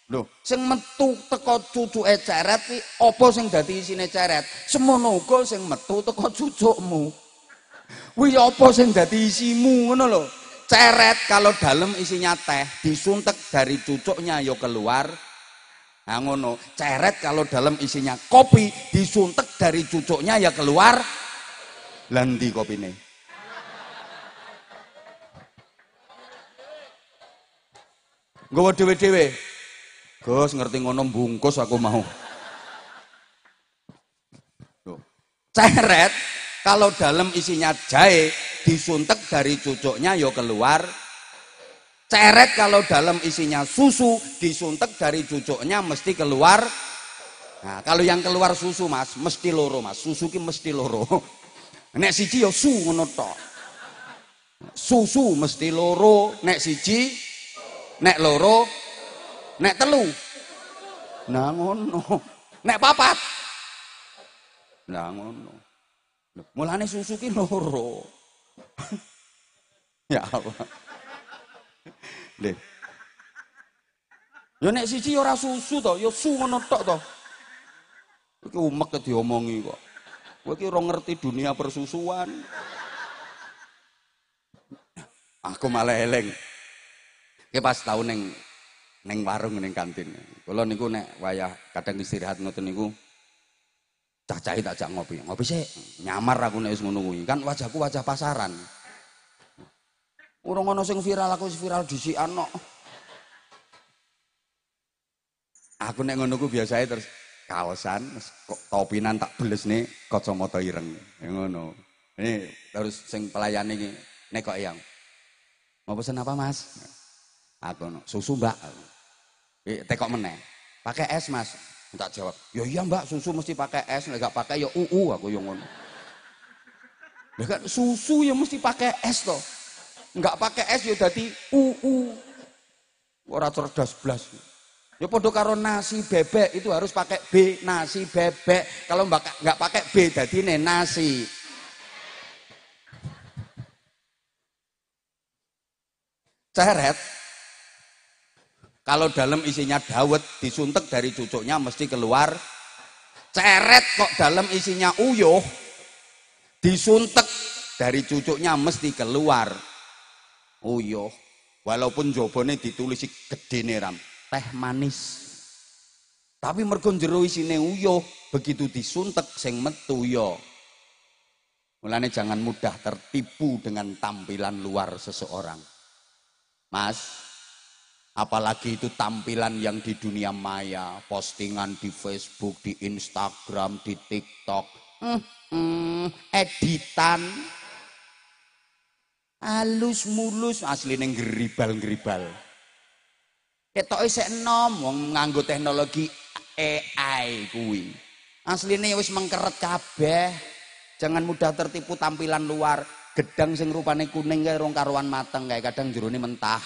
Lho, sing metu teko cucuke ceret ki apa sing dadi isine ceret? Semono uga sing metu teko cucukmu. Kuwi apa sing dadi isimu ngono lho. Ceret kalau dalam isinya teh disuntek dari cucuknya ya keluar. Nah ngono, ceret kalau dalam isinya kopi disuntek dari cucuknya ya keluar. Landi kopine. Nggawa dhewe-dhewe. Gus ngerti ngono bungkus aku mau. Loh. Ceret kalau dalam isinya jahe disuntek dari cucuknya ya keluar. Ceret kalau dalam isinya susu disuntek dari cucuknya mesti keluar. Nah, kalau yang keluar susu Mas, mesti loro Mas. Susu ki mesti loro. Nek siji ya su ngono tok. Susu mesti loro, nek siji, nek loro, nek telu. Nah ngono. Nek papat. Nah ngono. Mulane susu ki loro. Ya Allah. Lho. Ya nek siji ora susu to, ya su ngono tok to. Iki umek diomongi kok. Kowe iki ora ngerti dunia persusuan. Aku malah eling. Ki pas tau ning warung ning kantin. Kula niku nek wayah kadang istirahat ngoten niku cah-cahe tak jak ngopi. Ngopi sik, nyamar aku nek wis ngono kuwi. Kan wajahku wajah pasaran. Urung ana sing viral, aku wis viral dhisikan kok. Aku nek ngono ku biasae terus kaosan, topinan tak belesne kacamata ireng. Ngono. Ini terus sing pelayane iki nek kok yang. Mau pesen apa, Mas? Aku no, susu, Mbak. Tekok meneh. Pakai es, Mas. Tak jawab. Ya iya, Mbak, susu mesti pakai es, nek gak pakai ya aku yo ngono. Lah kan susu ya mesti pakai es to. Enggak pakai es ya dadi ora cerdas blas. Ya padha karo nasi bebek itu harus pakai B, nasi bebek. Kalau enggak pakai B dadine nasi. Ceret kalau dalam isinya dawet disuntek dari cucuknya mesti keluar. Ceret kok dalam isinya uyuh disuntek dari cucuknya mesti keluar. Uyuh walaupun jabone ditulis gedene ram teh manis. Tapi mergo jero isine uyuh begitu disuntek sing metu ya Mulane jangan mudah tertipu dengan tampilan luar seseorang. Mas, apalagi itu tampilan yang di dunia maya, postingan di Facebook, di Instagram, di TikTok, editan, halus mulus, asline geribal-geribal. Ketoke sik enom wong nganggo teknologi AI kuwi. Asline wis mengkeret kabeh. Jangan mudah tertipu tampilan luar. Gedang sing rupane kuning kae rong karuan mateng kae kadang jerone mentah.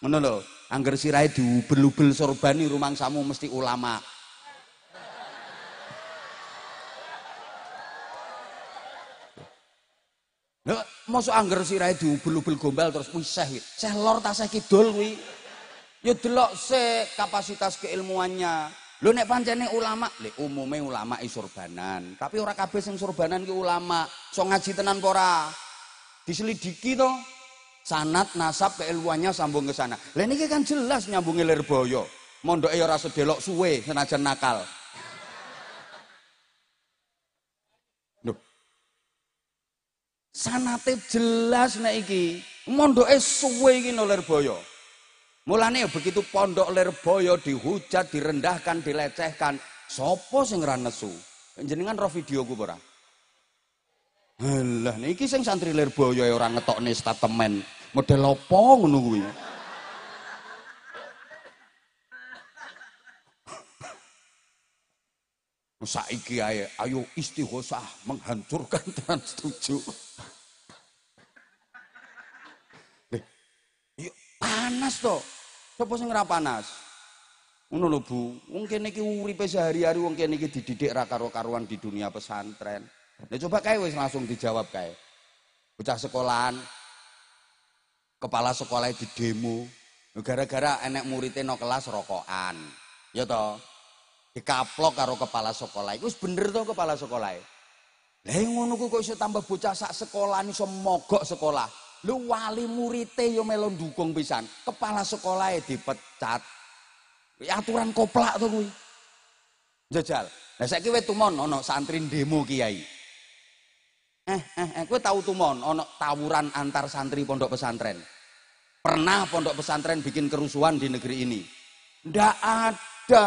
Ngono lho, angger sirahe diubel-ubel sorbani rumangsamu mesti ulama. Lho, mosok angger sirahe diubel-ubel gombal terus wis seh lor tasih kidul kuwi. Ya delok sik kapasitas keilmuannya. Lho nek pancene ulama, lek umume ulama sorbanan, tapi ora kabeh sing sorbanan ki ulama. So ngaji tenan apa ora? Diselidiki to. Sanad nasab keilmuannya sambung ke sana. Lah niki kan jelas nyambungi Lirboyo. Mondoke ora sedelok suwe senajan nakal. Loh. Sanate jelas nek iki. Mondoke suwe iki no Lirboyo. Mulane begitu pondok Lirboyo dihujat, direndahkan, dilecehkan, sapa sing ra nesu? Jenengan roh videoku ora? Halah niki sing santri Lirboyo ora ngetokne statement. Model apa ngono kuwi? Saiki ae ayo istighosah menghancurkan Trans 7. Panas to. Sapa sing ora panas? Ngono lho Bu, wong kene iki uripe sehari-hari wong kene iki dididik ra karo-karuan di dunia pesantren. Nah coba kae wis langsung dijawab kae. Bocah sekolahan kepala sekolah di demo gara-gara enek muridé no kelas rokokan. Ya toh. Dikaplok karo kepala sekolah. Iku wis bener to kepala sekolah. Lah ngono ku kok iso tambah bocah sak sekolahan iso mogok sekolah. Lu wali muridé yo melu ndukung pisan, kepala sekolahnya dipecat. Aturan koplak to kuwi. Jajal. Lah saiki kowe tumon ana santri demo kiai. Kowe tau tumon ana tawuran antar santri pondok pesantren. Pernah pondok pesantren bikin kerusuhan di negeri ini? Ndak ada.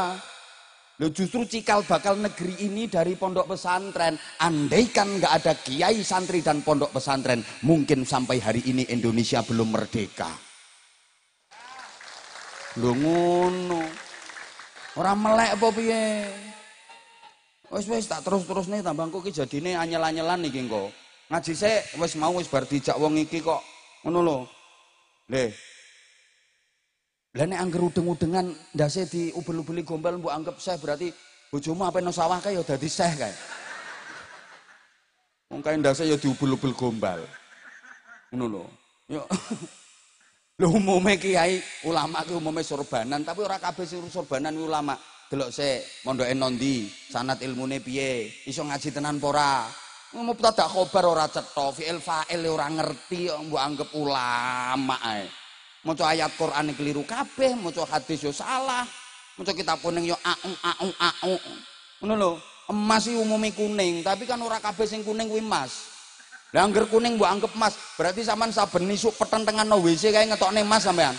Loh justru cikal bakal negeri ini dari pondok pesantren. Andaikan nggak ada kiai santri dan pondok pesantren, mungkin sampai hari ini Indonesia belum merdeka. Lho ngono. Ora melek apa piye? Wis tak terus-terusne tambangku ki jadine anyel-anyelan iki engko. Ngaji sik wis mau wis bar dijak wong iki kok ngono lho. Leh. Lah nek angger udeng-udengan ndase diubel-ubeli gombal mbok anggap seh berarti bojomu apa nang sawah kae ya dadi seh kae. Wong kae ndase ya diubel-ubel gombal. Ngono lho. Yo. Lho umume kiai ulama ki umume sorbanan tapi ora kabeh sing sorbanan kuwi ulama. Delok sik mondoke nondi, sanad ilmune piye, iso ngaji tenan apa ora. Mubtada khobar ora cetha, fi'il fa'il ora ngerti mbok anggap ulama ae. Maca ayat Quran keliru kabeh, maca hadis yo salah, maca kitab kuning yo au. Ngono lho, emas iki umume kuning, tapi kan ora kabeh sing kuning kuwi emas. Lah angger kuning mbok anggap emas, berarti sampean saben isuk petentengan no WC kae ngetokne emas sampean.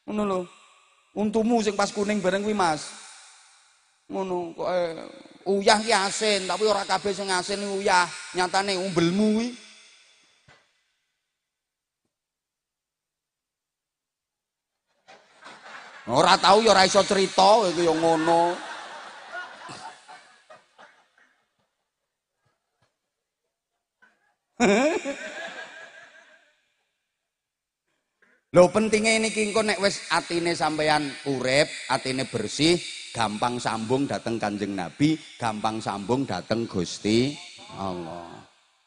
Ngono lho. Untumu sing pas kuning bareng kuwi emas. Ngono kok uyah ki asin, tapi ora kabeh sing asin uyah, nyatane umbelmu kuwi. Ora tahu ya ora iso cerita iku ya ngono. Lho pentingnya ini engko nek wis atine sampeyan urip, atine bersih, gampang sambung dateng Kanjeng Nabi, gampang sambung dateng Gusti Allah.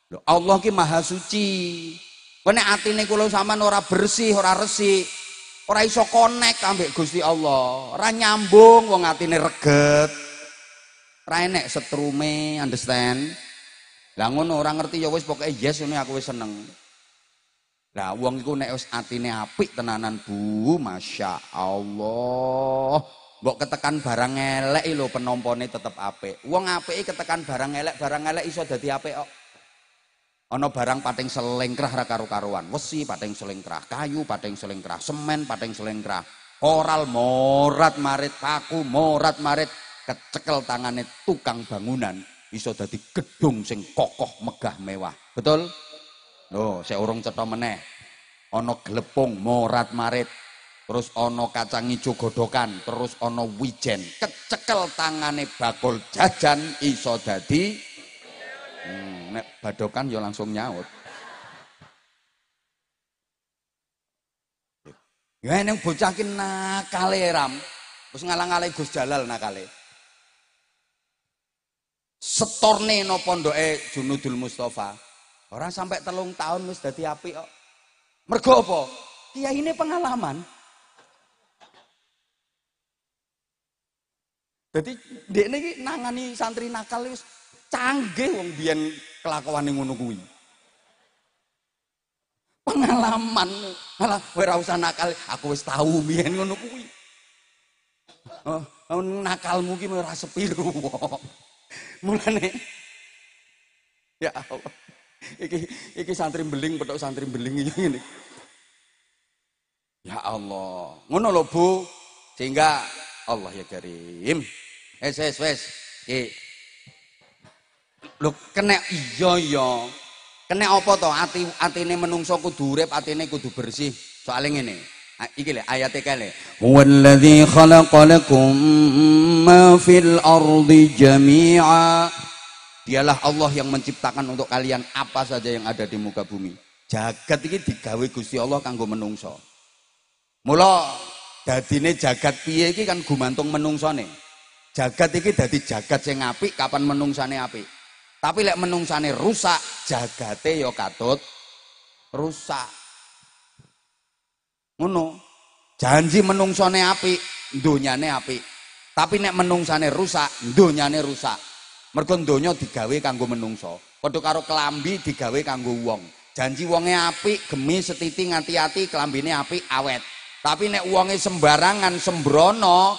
Lho Allah ki maha suci. Kowe nek atine kula sampean ora bersih, ora resik, ora iso connect ambek Gusti Allah, ora nyambung wong atine reget. Ora enek setrume, understand? Lah ngono ora ngerti ya wis pokoke yes ngene aku wis seneng. Lah wong iku nek wis atine apik tenanan Bu, Masya Allah. Mbok ketekan barang elek lho penompone tetep apik. Wong apike ketekan barang elek iso dadi apik kok. Ana barang pating selengkrah ra karo-karuan, wesi pating selengkrah, kayu pating selengkrah, semen pating selengkrah, koral morat marit, paku morat marit, kecekel tangane tukang bangunan iso dadi gedung sing kokoh megah mewah. Betul? Loh, sik urung cetha meneh. Ana glepung morat marit, terus ana kacang ijo godhokan, terus ana wijen, kecekel tangane bakul jajan iso dadi nek badokan ya langsung nyaut. Ya ning bocah ki nakale ram, wis ngalang-alang Gus Jalal nakale. Setorne no pondoke Junudul Mustafa. Ora sampai 3 tahun wis dadi apik kok. Mergo apa? Kiyaine pengalaman. Dadi ndekne iki nangani santri nakal wis canggih wong biyen kelakuane ngono kuwi. Pengalaman. Alah kowe ora usah nakal, aku wis tahu biyen ngono kuwi. Oh, nakalmu ki ora sepiro kok. Mulane ya Allah. Iki santri beling petuk santri beling iki ngene. Ya Allah. Ngono lho Bu. Sehingga Allah ya Karim. Wes. Iki lho kena iya. Kena apa to? Atine menungso kudu urip, atine kudu bersih. Soale ngene. Iki lho ayate kale. Huwallazi khalaqa lakum ma fil ardi jami'a. Dialah Allah yang menciptakan untuk kalian apa saja yang ada di muka bumi. Jagat iki digawe Gusti Allah kanggo menungso. Mula dadine jagat piye iki kan gumantung menungsone. Jagat iki dadi jagat sing apik kapan menungsane apik. Tapi lek menungsane rusak, jagate ya katut rusak. Ngono. Janji menungsane apik, donyane apik. Tapi nek menungsane rusak, donyane rusak. Mergo donya digawe kanggo menungso. Padha karo kelambi digawe kanggo wong. Janji wonge apik, gemi setiti ngati-ati, kelambine apik, awet. Tapi nek wonge sembarangan, sembrono,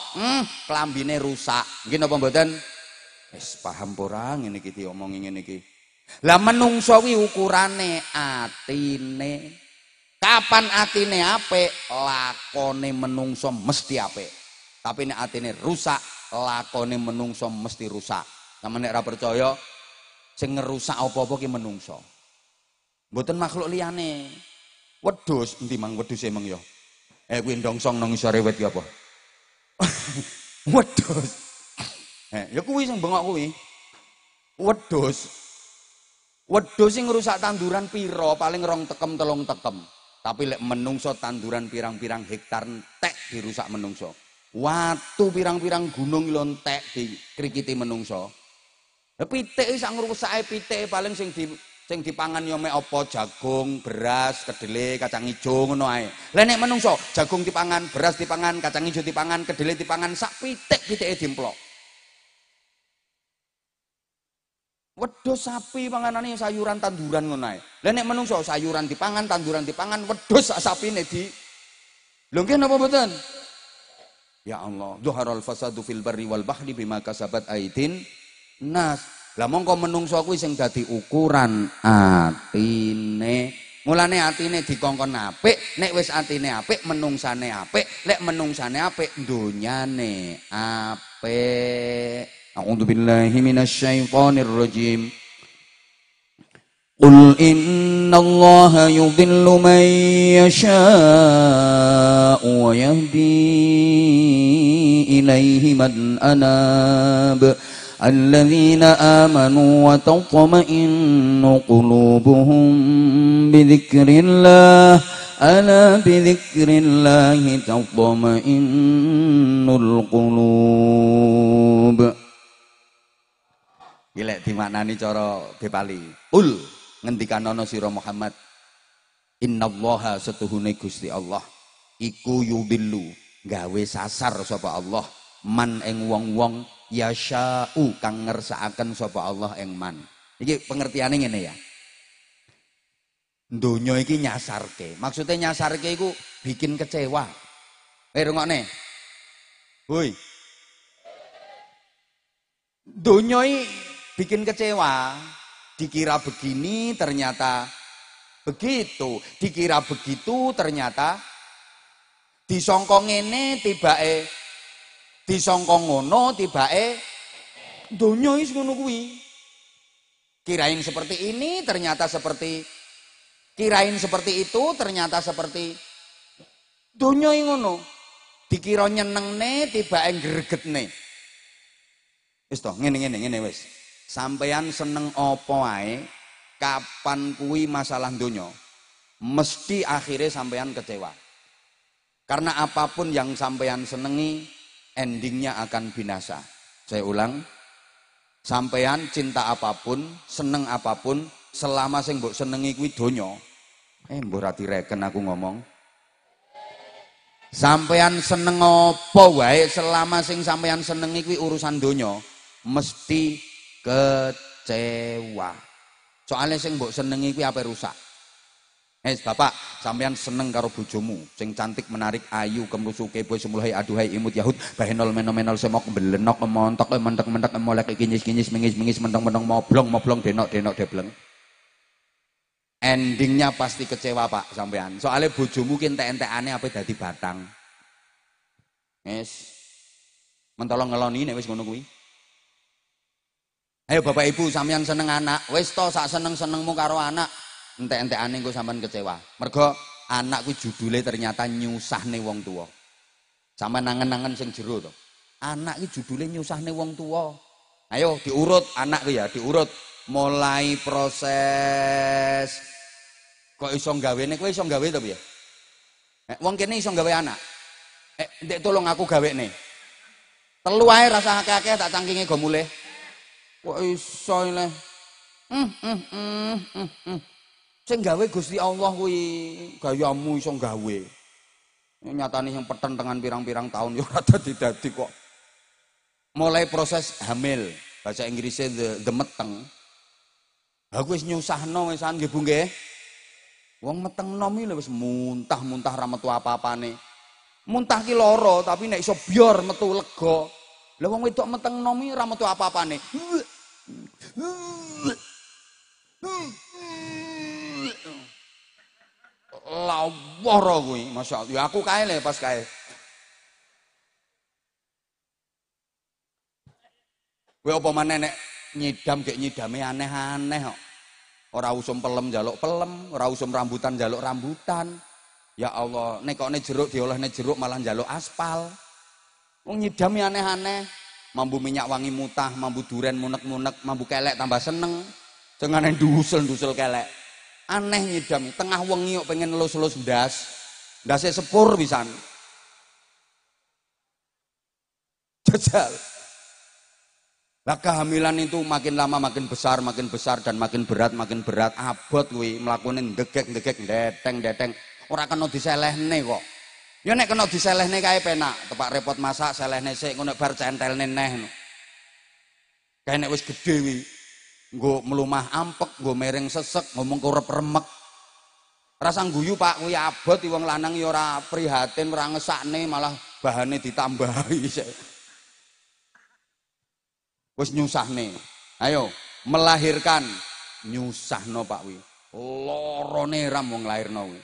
kelambine rusak. Nggih napa mboten? Wis paham ora ngene iki diomongi ngene iki. Lah menungso kuwi ukurane atine. Kapan atine apik, lakone menungso mesti apik. Tapi nek atine rusak, lakone menungso mesti rusak. Sampe nek ora percaya, sing ngerusak apa-apa ki menungso. Mboten makhluk liyane. Wedhus, endi mang wedhus emang ya? Kuwi ndongsong nang isore wit ki apa? Wedhus. Ya kuwi sing bengok kuwi. Wedhus. Wedhus sing ngrusak tanduran pira? Paling 2 tekem 3 tekem. Tapi lek menungso tanduran pirang-pirang hektar entek dirusak menungso. Watu pirang-pirang gunung lontek dikrikiti menungso. Pitik sak ngrusake pitik paling sing dipangan ya mek apa jagung, beras, kedele, kacang ijo ngono ae. Lah nek menungso jagung dipangan, beras dipangan, kacang ijo dipangan, kedele dipangan, sak pitike dimplok. Wedhus sapi panganane sayuran tanduran ngono ae. Lah nek menungso sayuran dipangan, tanduran dipangan, wedhus sak sapine di. Lho nggih napa mboten? Ya Allah, dhuharal fasadu fil barri wal bahri bima kasabat aidin nas. Lah mongko menungso kuwi sing dadi ukuran atine. Mulane atine dikongkon apik, nek wis atine apik, menungsane apik, lek menungsane apik, donyane apik. A'udzu billahi minasyaitonir rajim. Qul innallaha yudhillu man yasha'u wa yahdi ilaihi man anab. الذين آمنوا وتطمئن قلوبهم بذكر الله ألا بذكر الله تطمئن القلوب. Gilek dimaknani cara dipali. Ul ngendikanono sira Muhammad, innallaha setuhune Gusti Allah iku yudillu gawe sasar sapa Allah man ing wong-wong yasha'u kang ngersakaken sapa Allah ing man. Iki pengertiane ngene ya. Donya iki nyasarke. Maksudnya nyasarke iku bikin kecewa. Rungokne. Hoi. Donya bikin kecewa, dikira begini ternyata begitu, dikira begitu ternyata disangka ngene tibake disangka ngono tibake donya wis ngono kuwi. Kirain seperti ini ternyata seperti kirain seperti itu ternyata seperti donya ngono. Dikira nyenengne tibake gregetne. Wis to, ngene wis. Sampeyan seneng apa wae, kapan kuwi masalah donya, mesti akhirnya sampeyan kecewa. Karena apapun yang sampeyan senengi, endingnya akan binasa. Saya ulang, sampeyan cinta apapun, seneng apapun, selama sing mbok senengi kuwi donya, mbok ra direken aku ngomong. Sampeyan seneng apa wae, selama sing sampeyan senengi kuwi urusan donya, mesti kecewa. Soalnya sing mbok senengi kuwi ape rusak. Bapak, sampeyan seneng karo bojomu sing cantik, menarik, ayu, kemrusuke, boy semulai aduhai imut yahud, bahenol menomenol semok belenok montok mentek-mentek molek kinyis-kinyis mengis-mengis mentong-mentong moblong denok-denok debleng. Endingnya pasti kecewa Pak sampean. Soalnya bojomu ki entek-entekane ape dadi batang. Mentolong ngeloni nek wis ngono kuwi. Ayo Bapak Ibu sampeyan seneng anak, wis to sak seneng-senengmu karo anak, entek-entekane engko sampean kecewa. Mergo anak kuwi judule ternyata nyusahne wong tuwa. Sampeyan nangen-nangen sing jero to. Anak iki judule nyusahne wong tuwa. Ayo diurut anak ku ya, diurut mulai proses kok iso gawene, kowe iso gawe to piye? Wong kene iso gawe anak. Ndek tolong aku gawene. Telu ae rasa akeh-akeh tak cangkinge go mulih. Kok iso le. Sing gawe Gusti Allah kuwi, gayamu iso gawe. Nyatane sing petentengan pirang-pirang tahun ya ora dadi-dadi kok. Mulai proses hamil, bahasa Inggrisnya the meteng. Aku wis nyusahno wisan nggih Bu nggih. Wong meteng nom iki wis muntah-muntah ra metu apa-apane. Muntah ki lara, tapi nek iso bior metu lega. Lah wong wedok meteng nom iki ra metu apa-apane. Lawara kuwi, masyaallah. Ya aku kae le pas kae. Kowe apa maneh nek nyidam gek nyidame aneh-aneh kok. Ora usum pelem njaluk pelem, ora usum rambutan njaluk rambutan. Ya Allah, nekokne jeruk diolehne jeruk malah njaluk aspal. Wong nyidame aneh-aneh. Mambu minyak wangi mutah, mambu duren munek-munek, mambu kelek tambah seneng. Jengane ndusel-ndusel kelek. Aneh nyidam, tengah wengi kok pengen elus-elus ndas. Ndase sepur pisan. Jajal. Lah kehamilan itu makin lama makin besar dan makin berat abot kuwi mlakune ndegek-ndegek ndeteng-ndeteng ora kena diselehne kok. Ya nek kena diselehne kae penak, tepak repot masak selehne sik ngono bar centelne neh ngono. Kae nek wis gedhe kuwi nggo mlumah ampek, nggo mereng sesek, ngomong kurep remek. Rasa guyu Pak kuwi abot wong lanang ya ora prihatin, ora ngesakne malah bahane ditambahi sik. Wis nyusahne. Ayo, melahirkan nyusahno Pak wi. Lorone ram wong lairno wi.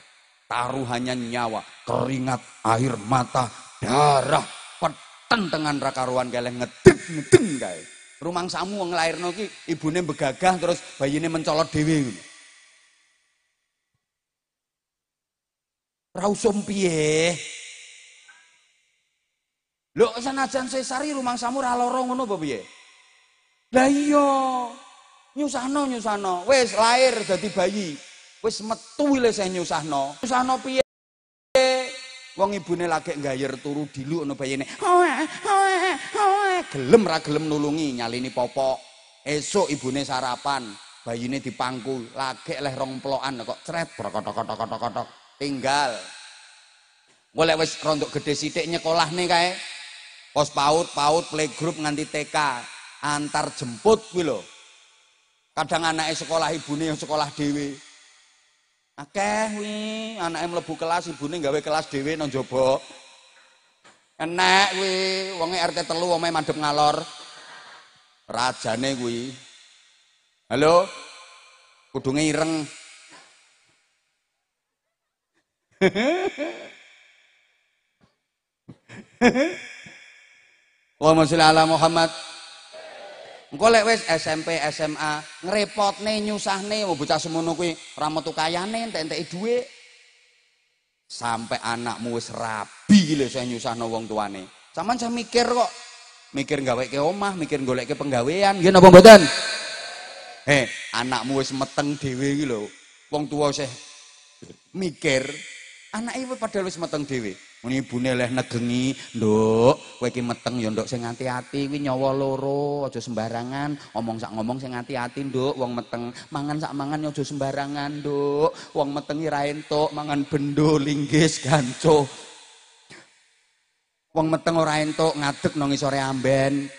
Taruhannya nyawa, keringat, air mata, darah, petentengan ra karuan keleh ngedeng kae. Rumangsamu wong lairno ki ibune begagah terus bayine mencolot dhewe ngono. Ra usum piye? Lho sanajan sesari rumangsamu ra lara ngono apa piye? Lah iya, nyusahno. Wis lahir dadi bayi. Wis metu le saya nyusahno. Nyusahno piye? Wong ibune lagi nggayer turu dilu ngono bayine. Gelem ra gelem nulungi nyalini popok. Esuk ibune sarapan, bayine dipangku, lagi leh rong plokan kok cret brokotok-kotok-kotok. Tinggal. Golek wis rontok gede sithik nyekolahne kae. Pos PAUD, playgroup nganti TK. Antar jemput kuwi lho. Kadang anake sekolah ibune yang sekolah dhewe. Akeh kuwi anake mlebu kelas ibune gawe kelas dhewe nang njaba. Enek kuwi wonge RT 3 omahe mandhep ngalor. Rajane kuwi. Halo. Kudunge ireng. Allahumma sholli ala Muhammad. Engko lek wis SMP, SMA ngrepotne nyusahne wong bocah semono kuwi ora metu kayane entek-enteki dhuwit. Sampai anakmu wis rabi lho saya nyusahno wong tuane. Sampeyan saya mikir kok. Mikir gaweke omah, mikir goleke penggawean, nggih napa mboten? Anakmu wis meteng dhewe iki lho. Wong tuwa sih mikir, anake padahal wis meteng dhewe. Mun ibune leh negengi, "Nduk, kowe iki meteng ya nduk sing ati-ati, kuwi nyawa loro, aja sembarangan, omong sak ngomong sing ati-ati, Nduk, wong meteng, mangan sak mangan aja sembarangan, Nduk. Wong meteng ora entuk, mangan bendo, linggis, ganco. Wong meteng ora entuk ngadeg nang ngisore amben."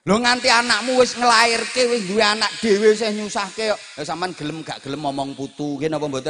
Lho nganti anakmu wis nglairke, wis duwe anak dhewe sih nyusahke kok. Lah sampean gelem gak gelem ngomong putu, nggih napa mboten?